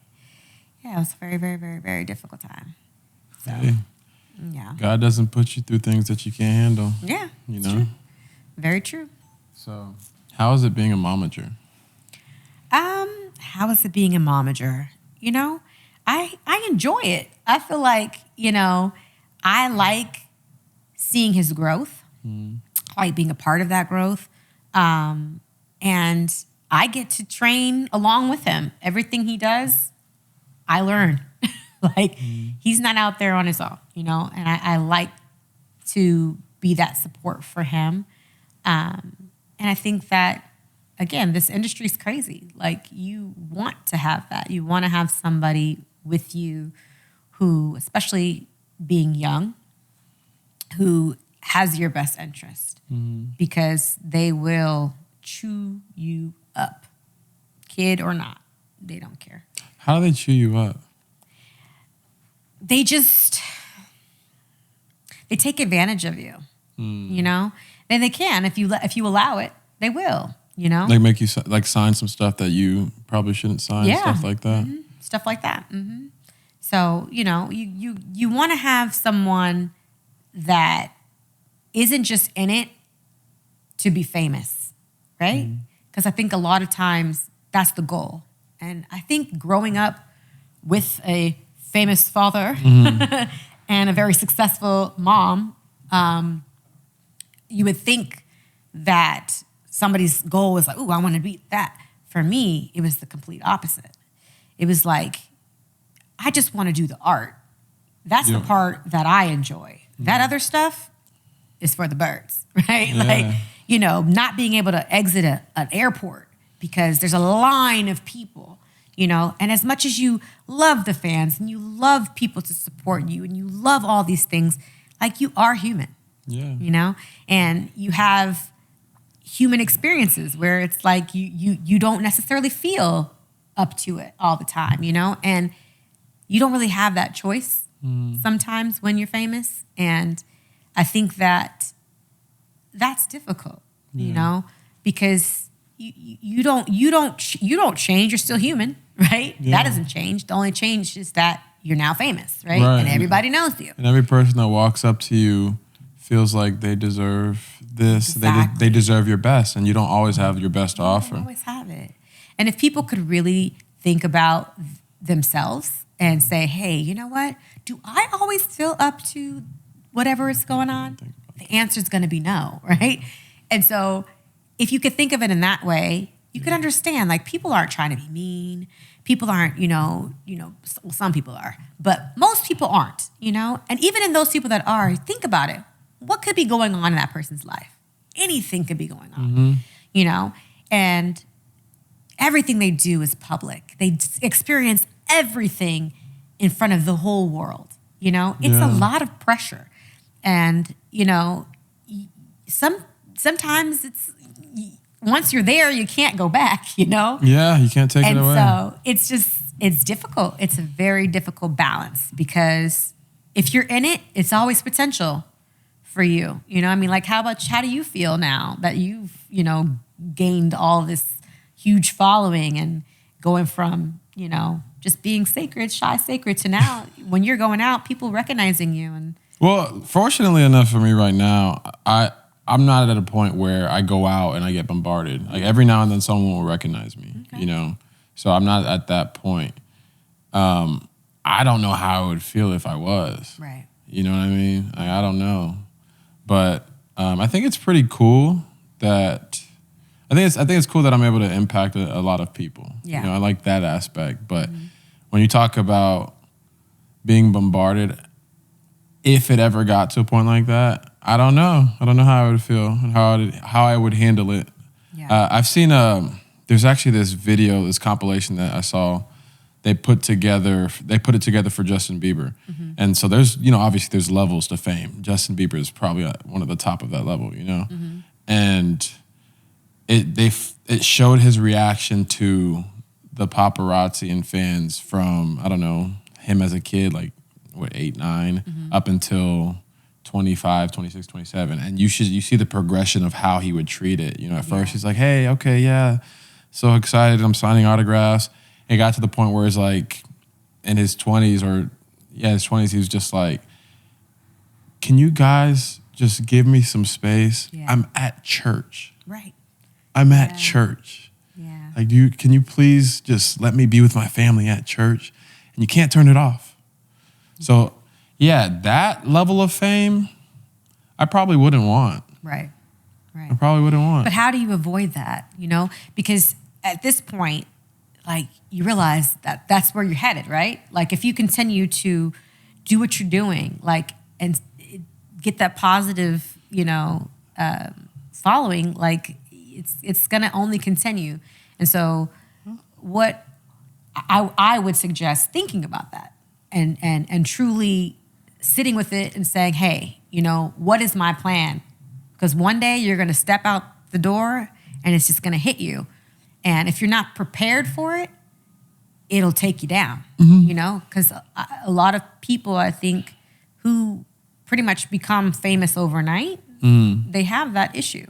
yeah, it was a very, very, very, very difficult time. So, Hey, yeah. God doesn't put you through things that you can't handle. Yeah. You it's know? true. Very true. So, how is it being a momager? How is it being a momager? You know, I enjoy it. I feel like, you know, I like seeing his growth. I like being a part of that growth. And I get to train along with him. Everything he does, I learn. Like, he's not out there on his own, you know, and I like to be that support for him. And I think that, again, this industry is crazy. Like, you want to have that. You want to have somebody with you who, especially being young, who has your best interest, because they will chew you up, kid or not. They don't care. How do they chew you up? They take advantage of you, you know? And they can, if you allow it, they will, you know? Like make you like sign some stuff that you probably shouldn't sign, Yeah. stuff like that. Stuff like that. So, you know, you want to have someone that isn't just in it to be famous, right? Because I think a lot of times that's the goal. And I think growing up with a famous father and a very successful mom, you would think that somebody's goal was like, "Ooh, I want to be that." For me, it was the complete opposite. It was like, I just want to do the art. That's the part that I enjoy. That other stuff is for the birds, right? Yeah. Like, you know, not being able to exit an airport because there's a line of people, you know, and as much as you love the fans and you love people to support you and you love all these things, like, you are human, you know, and you have human experiences where it's like you don't necessarily feel up to it all the time, you know, and you don't really have that choice sometimes when you're famous. And I think that that's difficult, you know, because you don't change. You're still human, right? That doesn't change. The only change is that you're now famous, right? And everybody knows you. And every person that walks up to you feels like they deserve this. Exactly. They deserve your best, and you don't always have your best to You offer. don't always have it. And if people could really think about themselves and say, hey, you know what? Do I always feel up to whatever is going on? The answer is going to be no, right? And so if you could think of it in that way, you could understand, like, people aren't trying to be mean. People aren't, you know, well, some people are, but most people aren't, you know? And even in those people that are, think about it. What could be going on in that person's life? Anything could be going on, you know? And everything they do is public. They experience everything in front of the whole world, you know? It's a lot of pressure. And, you know, sometimes it's, once you're there, you can't go back, you know? Yeah, you can't take it away. And so it's difficult. It's a very difficult balance, because if you're in it, it's always potential for you. You know, I mean, like, how do you feel now that you've, you know, gained all this huge following and going from, you know, just being shy sacred to now when you're going out, people recognizing you? And Well, fortunately enough for me right now, I'm not at a point where I go out and I get bombarded. Like, every now and then someone will recognize me, you know? So I'm not at that point. I don't know how I would feel if I was. right. You know what I mean? I don't know. But I think it's pretty cool that I think it's cool that I'm able to impact a lot of people. Yeah. You know, I like that aspect. But when you talk about being bombarded, if it ever got to a point like that, I don't know. I don't know how I would feel and how I would handle it. Yeah. I've seen there's actually this video, this compilation that I saw they put it together for Justin Bieber. And so there's, obviously there's levels to fame. Justin Bieber is probably one of the top of that level, And it showed his reaction to the paparazzi and fans from, I don't know, him as a kid, like 8, 9, up until 25, 26, 27. And you see the progression of how he would treat it. At first he's like, hey, okay, yeah, so excited, I'm signing autographs. It got to the point where it's like in his 20s he was just like, can you guys just give me some space? Yeah. I'm at church. Right. I'm at church. Yeah. Like, can you please just let me be with my family at church? And you can't turn it off. So, yeah, that level of fame, I probably wouldn't want. Right. I probably wouldn't want. But how do you avoid that, Because at this point, like, you realize that that's where you're headed, right? Like, if you continue to do what you're doing, like, and get that positive, following, like, it's going to only continue. And so what I would suggest thinking about that and truly sitting with it and saying, hey, what is my plan? Because one day you're going to step out the door and it's just going to hit you. And if you're not prepared for it, it'll take you down, because a lot of people, I think, who pretty much become famous overnight, they have that issue,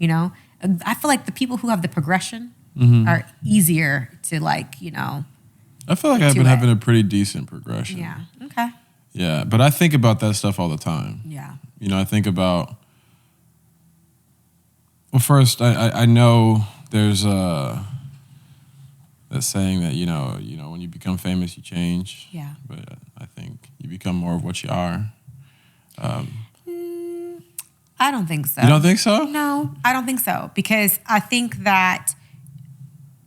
I feel like the people who have the progression are easier to, like, I feel like I've been having a pretty decent progression. Yeah, okay. Yeah, but I think about that stuff all the time. Yeah. I think about, well, first, I know there's that saying that, when you become famous, you change. Yeah. But I think you become more of what you are. I don't think so. You don't think so? No, I don't think so. Because I think that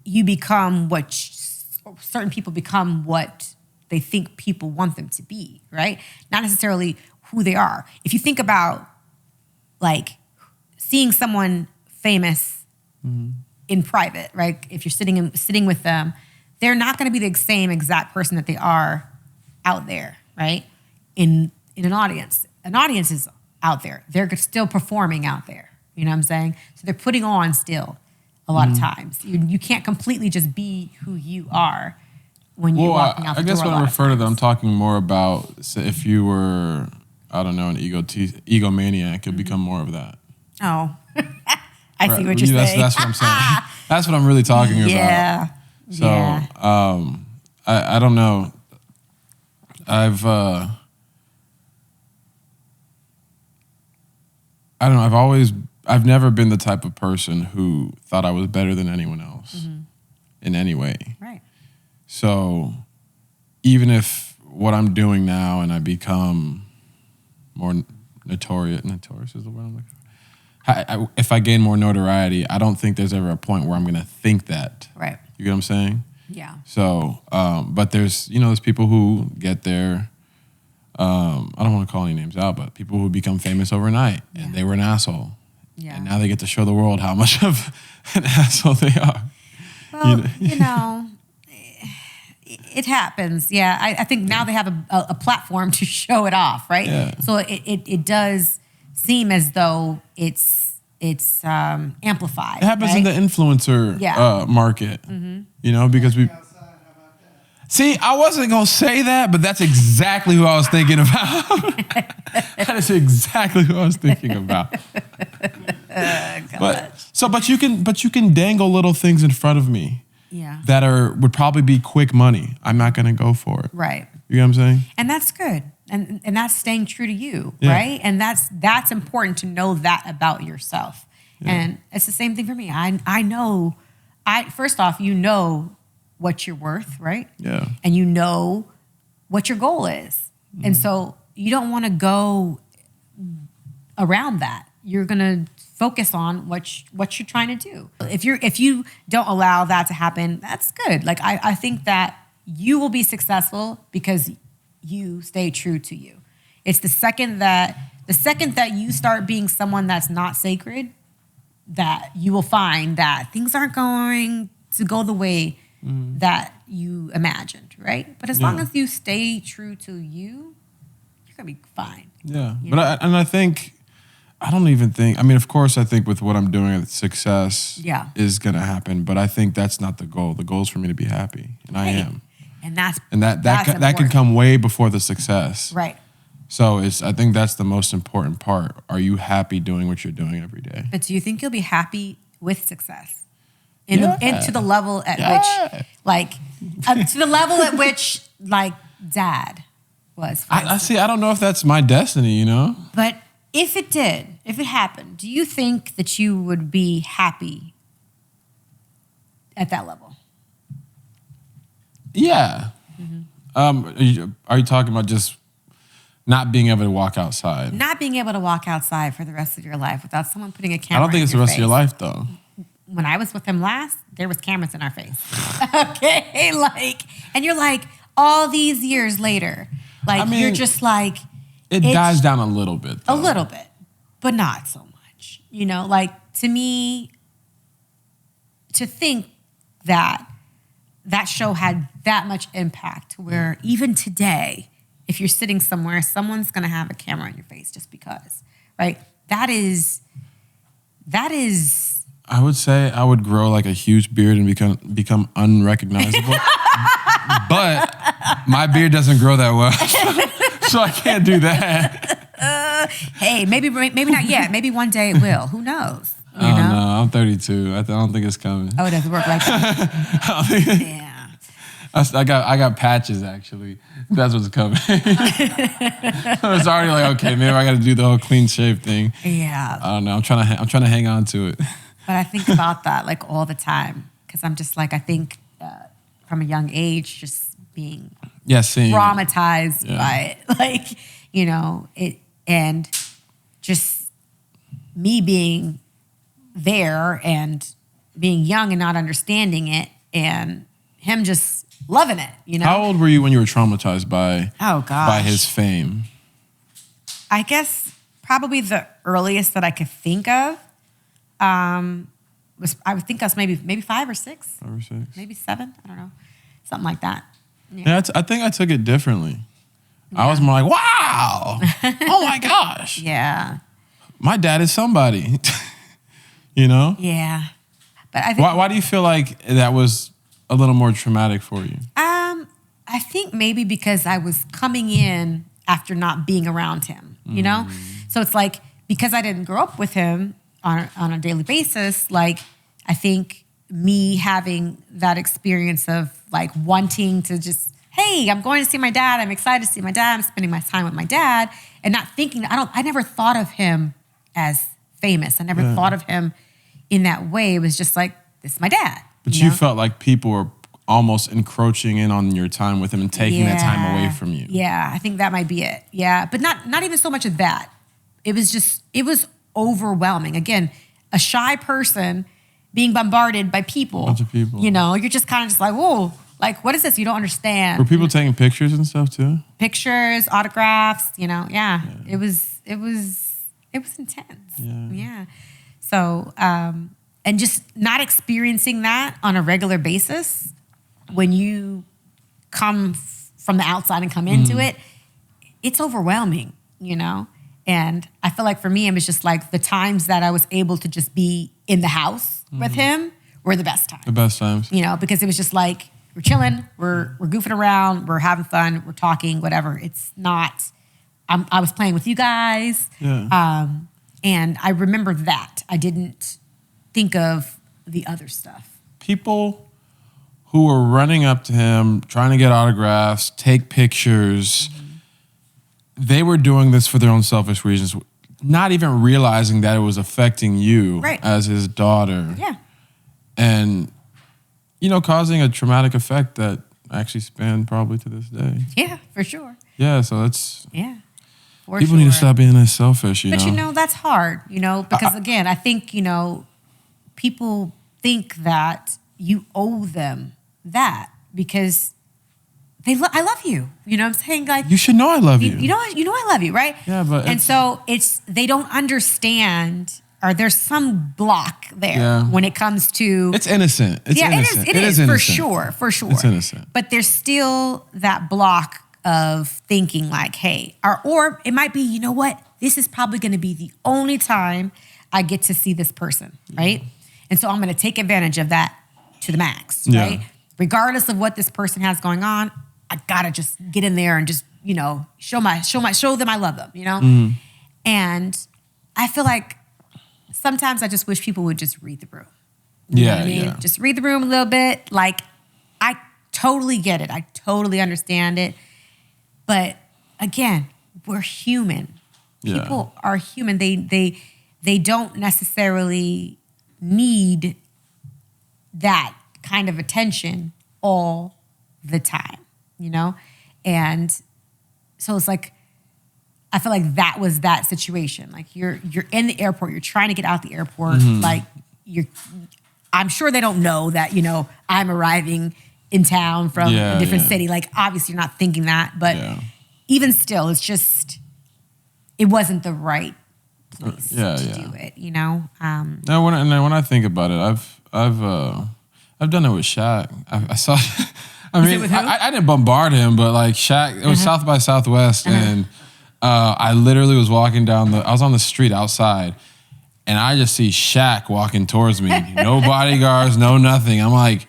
you become certain people become what they think people want them to be, right? Not necessarily who they are. If you think about, like, seeing someone famous in private, right? If you're sitting with them, they're not going to be the same exact person that they are out there, right? In an audience. An audience is out there. They're still performing out there. You know what I'm saying? So they're putting on still a lot of times. You can't completely just be who you are when you're walking out the door. I guess when I refer to that, I'm talking more about, say, if you were, I don't know, an egomaniac, you'll become more of that. Oh, I see what you're saying. That's what I'm saying. That's what I'm really talking about. Yeah. So, I don't know. I've never been the type of person who thought I was better than anyone else in any way. Right. So even if what I'm doing now and I become more notorious is the word I'm looking for. If I gain more notoriety, I don't think there's ever a point where I'm going to think that. Right. You get what I'm saying? Yeah. So, but there's people who get there. I don't want to call any names out, but people who become famous overnight and they were an asshole. Yeah. And now they get to show the world how much of an asshole they are. Well, it happens. Yeah. I think now they have a platform to show it off, right? Yeah. So it does seem as though it's amplified. It happens in the influencer market, because we... See, I wasn't going to say that, but that's exactly who I was thinking about. That is exactly who I was thinking about. But you can dangle little things in front of me that would probably be quick money. I'm not going to go for it. Right. You know what I'm saying? And that's good. And that's staying true to you, right? And that's important to know that about yourself. Yeah. And it's the same thing for me. I know, first off, what you're worth, right? Yeah. And you know what your goal is. And so you don't want to go around that. You're going to focus on what you're trying to do. If you don't allow that to happen, that's good. Like, I think that you will be successful because you stay true to you. It's the second that you start being someone that's not sacred, that you will find that things aren't going to go the way that you imagined, right? But as long Yeah. as you stay true to you, you're gonna be fine. Yeah, You but I think I don't even think. I mean, of course, I think with what I'm doing, success Yeah. is gonna happen. But I think that's not the goal. The goal is for me to be happy, and I Right. am. And that's That can important. come way before the success. Right. So I think that's the most important part. Are you happy doing what you're doing every day? But do you think you'll be happy with success? Yeah. And to the level at Yeah. which, like, to the level at which, like, Dad was. for I instance. see. I don't know if that's my destiny. You know. But if it did, if it happened, do you think that you would be happy at that level? Yeah. Are you talking about just not being able to walk outside? Not being able to walk outside for the rest of your life without someone putting a I camera. don't think in it's the your rest of your face. life though. When I was with him last, there was cameras in our face. Okay, like, and you're like, all these years later, like, I mean, you're just like, It It's- dies down a little bit. a Though. little bit, but not so much. You know, like, to me, to think that that show had that much impact where even today, if you're sitting somewhere, someone's gonna have a camera in your face just because, right? That is I would say I would grow like a huge beard and become unrecognizable. But my beard doesn't grow that well, so I can't do that. hey, maybe not yet. Maybe one day it will. Who knows? You Oh know? no, I'm 32. I don't think it's coming. Oh, it doesn't work like that. Yeah. I got patches actually. That's what's coming. It's already like, okay, maybe I got to do the whole clean shave thing. Yeah. I don't know. I'm trying to hang on to it. But I think about that like all the time because I'm just like, I think from a young age, just being Yeah, seeing. traumatized Yeah. by it. Like, you know, it, and just me being there and being young and not understanding it and him just loving it, you know? How old were you when you were traumatized by Oh, gosh. by his fame? I guess probably the earliest that I could think of was I would think I was maybe 5 or 6, 5 or 6. maybe 7. I don't know, something like that. Yeah, I think I took it differently. I was more like, wow, oh my gosh, Yeah, my dad is somebody. You know? yeah. But I think Why do you feel like that was a little more traumatic for you? I think maybe because I was coming in after not being around him, you know? So it's like, because I didn't grow up with him on a daily basis, like, I think me having that experience of like wanting to just, hey, I'm going to see my dad. I'm excited to see my dad. I'm spending my time with my dad and not thinking, I never thought of him as famous. I never thought of him in that way. It was just like, this is my dad. But you know? felt like people were almost encroaching in on your time with him and taking that time away from you. Yeah, I think that might be it. Yeah, but not even so much of that. It was overwhelming. Again, a shy person being bombarded by people. Bunch of people. You know, you're just kind of just like, whoa, like, what is this? You don't understand. Were people taking pictures and stuff too? Pictures, autographs, you know, yeah. It was intense. Yeah. So, and just not experiencing that on a regular basis when you come from the outside and come into it, it's overwhelming, you know? And I feel like for me, it was just like the times that I was able to just be in the house with him were the best times. The best times. You know, because it was just like, we're chilling, we're goofing around, we're having fun, we're talking, whatever. It's not, I was playing with you guys. Yeah. And I remember that. I didn't think of the other stuff. People who were running up to him, trying to get autographs, take pictures, they were doing this for their own selfish reasons, not even realizing that it was affecting you Right. as his daughter. Yeah. And, you know, causing a traumatic effect that actually spanned probably to this day. Yeah, for sure. Yeah, so that's, Yeah. For people need to sure. stop being this selfish, you But know? you know, that's hard, you know, because again, I think, you know, people think that you owe them that because I love you. You know what I'm saying? Like, You should know I love you. you know I love you, right? Yeah, but and it's- so they don't understand or there's some block there Yeah. when it comes to. It's innocent. It's innocent. It is innocent. for sure. It's innocent. But there's still that block of thinking like, hey, or it might be, you know what? This is probably going to be the only time I get to see this person, right? And so I'm going to take advantage of that to the max, Yeah. right? Regardless of what this person has going on, I gotta just get in there and just, show them I love them, And I feel like sometimes I just wish people would just read the room. You know what I mean? Just read the room a little bit. Like, I totally get it. I totally understand it. But again, we're human. Yeah. People are human. They don't necessarily need that kind of attention all the time, And so it's like, I feel like that was that situation. Like you're in the airport, you're trying to get out the airport. Like I'm sure they don't know that, I'm arriving in town from a different city. Like obviously you're not thinking that, but even still, it's just, it wasn't the right place to do it, No, when I think about it, I've done it with Shaq. I saw. I mean, I didn't bombard him, but like Shaq, it was South by Southwest, and I literally was walking down I was on the street outside, and I just see Shaq walking towards me. No bodyguards, no nothing. I'm like,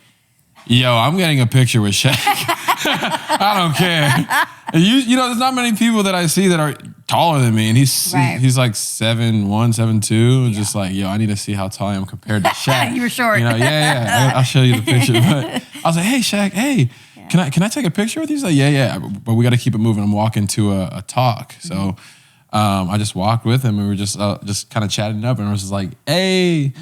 yo, I'm getting a picture with Shaq. I don't care. And there's not many people that I see that are taller than me, and he's like 7'1", 7'2", just like, yo, I need to see how tall I am compared to Shaq. You were short. I'll show you the picture. But I was like, hey, Shaq, hey, can I take a picture with you? He's like, yeah, but we got to keep it moving. I'm walking to a talk, so I just walked with him, and we were just kind of chatting up, and I was just like, hey,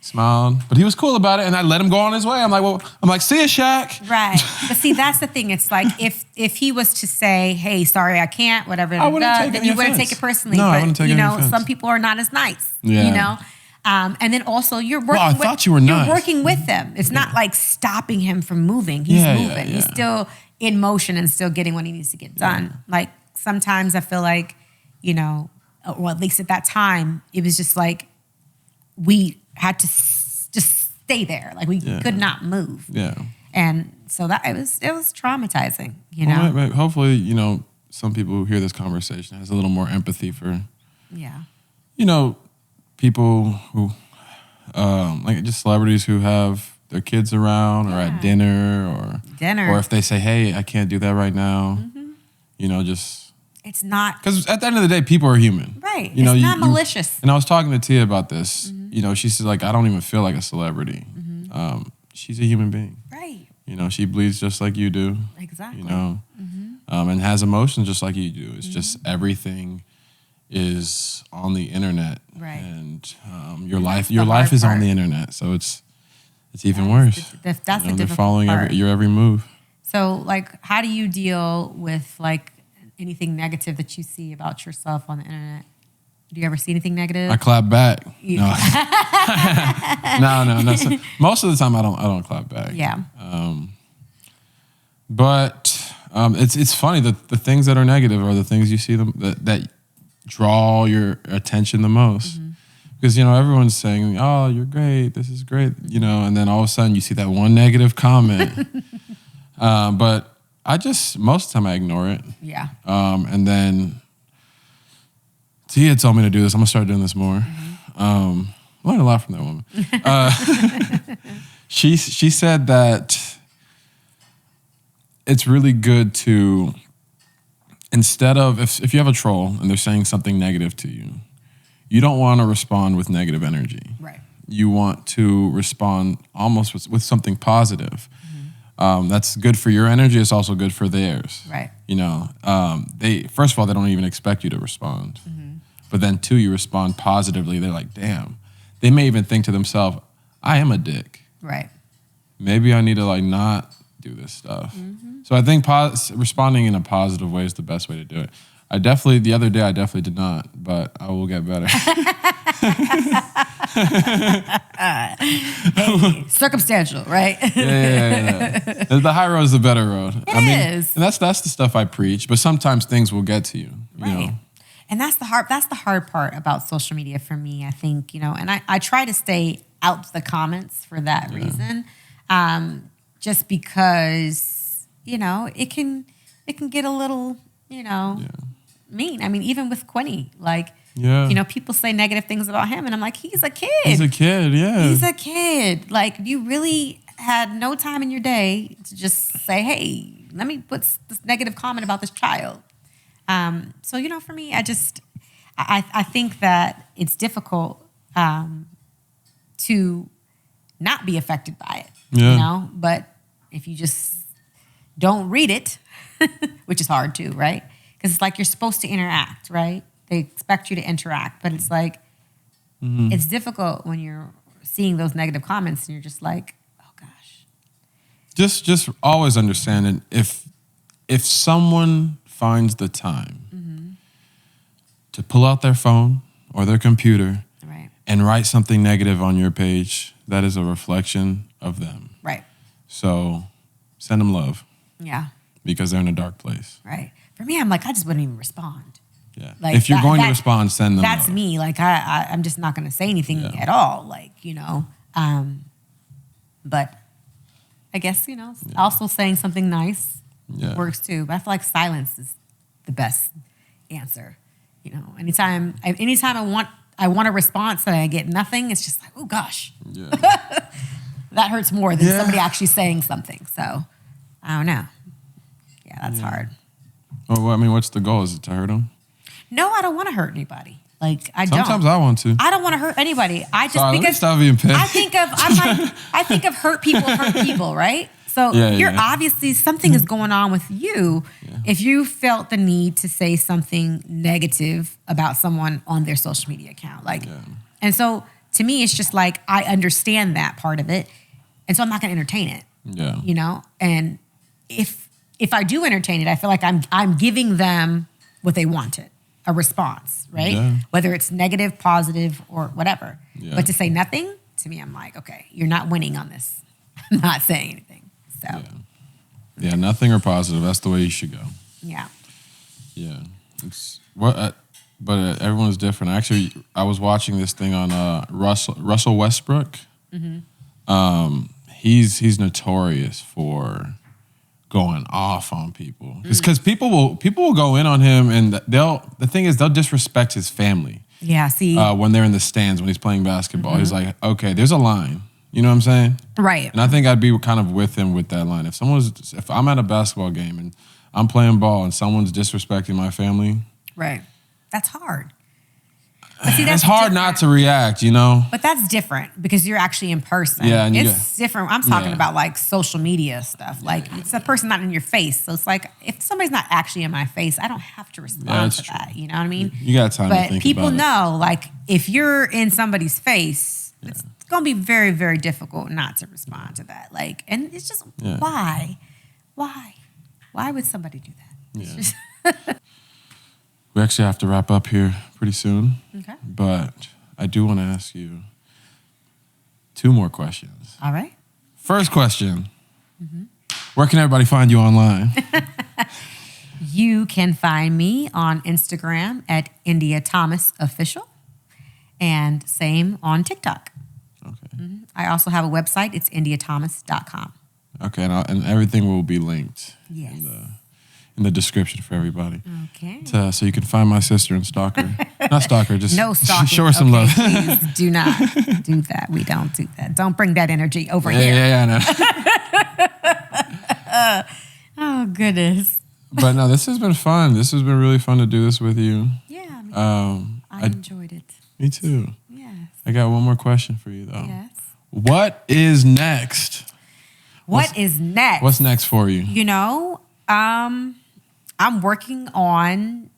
smiled, but he was cool about it, and I let him go on his way. I'm like, see ya, Shaq. Right, but see, that's the thing. It's like if he was to say, "Hey, sorry, I can't," whatever, then you wouldn't take it personally. No, but I wouldn't take any offense. Some people are not as nice. Yeah. And then also you're working. Well, I thought you were nice. You're working with them. It's not like stopping him from moving. He's moving. Yeah. He's still in motion and still getting what he needs to get done. Like sometimes I feel like, or at least at that time, it was just like we had to just stay there. Like we could not move. Yeah. And so that it was traumatizing, Well, hopefully, some people who hear this conversation has a little more empathy for, people who, like just celebrities who have their kids around or at dinner or if they say, hey, I can't do that right now, just. It's not. Because at the end of the day, people are human. Right. It's not malicious. And I was talking to Tia about this. She said, like, I don't even feel like a celebrity. She's a human being. Right. She bleeds just like you do. Exactly. And has emotions just like you do. It's just everything is on the internet. Right. And your life is on the internet. So it's even worse. That's the difficult they're following part. your every move. So, like, how do you deal with, like, anything negative that you see about yourself on the internet? Do you ever see anything negative? I clap back. No. So most of the time, I don't clap back. Yeah. But it's funny that the things that are negative are the things you see that draw your attention the most. Because everyone's saying, "Oh, you're great. This is great," and then all of a sudden you see that one negative comment. But I just, most of the time I ignore it. Yeah. And then Tia told me to do this. I'm going to start doing this more. I learned a lot from that woman. She said that it's really good to, instead of, if you have a troll and they're saying something negative to you, you don't want to respond with negative energy. Right. You want to respond almost with something positive. That's good for your energy. It's also good for theirs. Right. They first of all, they don't even expect you to respond. But then two, you respond positively. They're like, damn. They may even think to themselves, I am a dick. Right. Maybe I need to not do this stuff. So I think responding in a positive way is the best way to do it. The other day I definitely did not, but I will get better. Hey, circumstantial, right? Yeah. The high road is the better road. It is. And that's the stuff I preach, but sometimes things will get to you. Right. And that's the hard part about social media for me, I think, and I try to stay out the comments for that reason. Just because, it can get a little, mean. I mean, even with Quinny, people say negative things about him, and I'm like, he's a kid. He's a kid, yeah. He's a kid. Like, you really had no time in your day to just say, hey, let me put this negative comment about this child. So, for me, I think that it's difficult to not be affected by it, but if you just don't read it, which is hard too, right? Because it's like you're supposed to interact, right? They expect you to interact, but it's like, it's difficult when you're seeing those negative comments and you're just like, oh gosh. Just always understand it. If someone finds the time to pull out their phone or their computer and write something negative on your page, that is a reflection of them. Right. So send them love. Yeah. Because they're in a dark place. Right. For me, I'm like, I just wouldn't even respond. Yeah. Like if you're going to respond, send them That's love. me. Like, I'm just not going to say anything at all. Like, but I guess, also saying something nice works too. But I feel like silence is the best answer. Anytime I want a response and I get nothing, it's just like, oh gosh. Yeah. That hurts more than somebody actually saying something. So I don't know. Yeah, that's hard. Well, I mean, what's the goal? Is it to hurt them? No, I don't want to hurt anybody. Like, Sometimes I want to. I don't want to hurt anybody. Sorry, let me stop being pissed. I think of hurt people, right? So you're obviously, something is going on with you if you felt the need to say something negative about someone on their social media account. And so to me, it's just like, I understand that part of it. And so I'm not going to entertain it. Yeah. And if I do entertain it, I feel like I'm giving them what they wanted, a response, right? Yeah. Whether it's negative, positive, or whatever. Yeah. But to say nothing, to me, I'm like, okay, you're not winning on this. I'm not saying anything. So. Yeah, nothing or positive. That's the way you should go. Yeah. Yeah. But everyone's different. Actually, I was watching this thing on Russell Westbrook. He's notorious for going off on people because people will go in on him, and the thing is they'll disrespect his family. Yeah. See, when they're in the stands when he's playing basketball, he's like, okay, there's a line. You know what I'm saying? Right. And I think I'd be kind of with him with that line. If I'm at a basketball game and I'm playing ball and someone's disrespecting my family, right, that's hard. But see, that's it's hard not to react, But that's different because you're actually in person. Yeah, and it's different. I'm talking about like social media stuff. Like it's a person not in your face. So it's like if somebody's not actually in my face, I don't have to respond to that. You know what I mean? You got time to think about it. But people know, like if you're in somebody's face, it's going to be very, very difficult not to respond to that. Like, and it's just why would somebody do that? Yeah. We actually have to wrap up here pretty soon. Okay. But I do want to ask you 2 more questions. All right. First question. Where can everybody find you online? You can find me on Instagram at India Thomas Official, and same on TikTok. Okay. I also have a website. It's indiathomas.com. Okay, and everything will be linked Yes. in the description for everybody. Okay. So you can find my sister and stalk her. Not stalk her, just No stalking. show her some love. Please do not do that. We don't do that. Don't bring that energy over here. Yeah, I know. Oh, goodness. But no, this has been fun. This has been really fun to do this with you. Yeah. I enjoyed it. Me too. Yes. I got one more question for you, though. Yes. What is next? What is next? What's next for you? I'm working on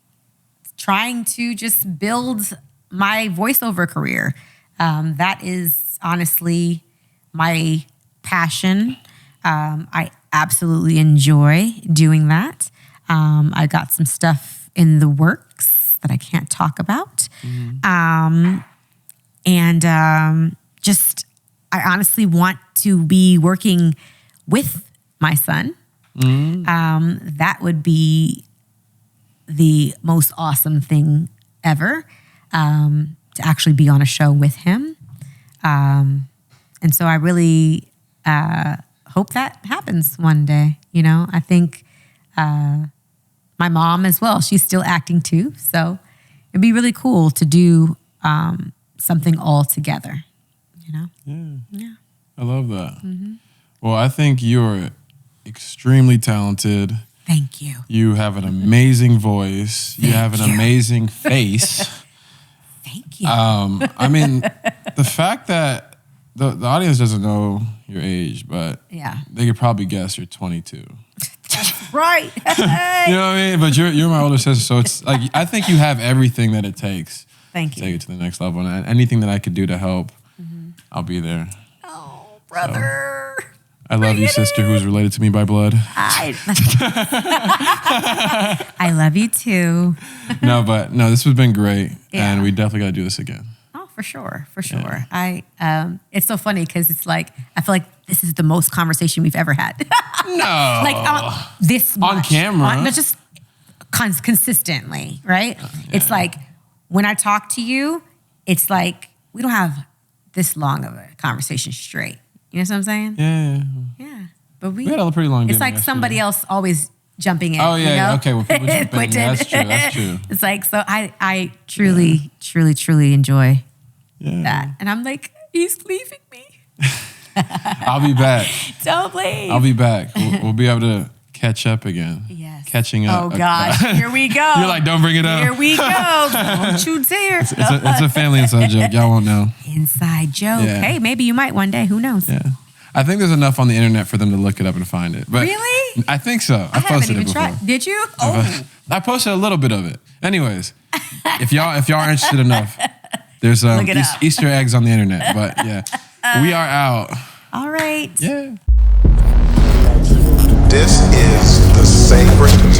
trying to just build my voiceover career. That is honestly my passion. I absolutely enjoy doing that. I got some stuff in the works that I can't talk about. I honestly want to be working with my son. That would be the most awesome thing ever to actually be on a show with him. And so I really hope that happens one day. You know, I think my mom as well, she's still acting too. So it'd be really cool to do something all together, you know? Yeah. I love that. Well, I think you're extremely talented. Thank you. You have an amazing voice. You have an amazing face. Thank you. I mean, the fact that the audience doesn't know your age, but they could probably guess you're 22. Right. You know what I mean? But you're my older sister, so it's like I think you have everything that it takes. Thank to you. take it to the next level, and anything that I could do to help, I'll be there. Oh, brother. So, I love you, sister, who's related to me by blood. I love you too. No, this has been great, Yeah. and we definitely got to do this again. Oh, for sure. It's so funny because it's like I feel like this is the most conversation we've ever had. No, like this much. on camera, but just consistently, right? It's like when I talk to you, it's like we don't have this long of a conversation straight. You know what I'm saying? Yeah. But we had a pretty long. It's like somebody else always jumping in. Oh yeah, you know? okay. Well, people jump in. That's true. That's true. It's like so. I truly enjoy that, and I'm like, he's leaving me. I'll be back. Don't leave. I'll be back. We'll be able to catch up again. Yes. Catching up. Oh gosh, here we go. You're like, don't bring it up. Here we go. Don't you dare. It's a family inside joke. Y'all won't know. Inside joke. Yeah. Hey, maybe you might one day. Who knows? Yeah. I think there's enough on the internet for them to look it up and find it. But Really? I think so. I haven't posted even it before. tried. Did you? Oh. I posted a little bit of it. Anyways, if y'all are interested enough, there's Look it up. Easter eggs on the internet. But yeah, we are out. All right. Yeah. This is the Sacred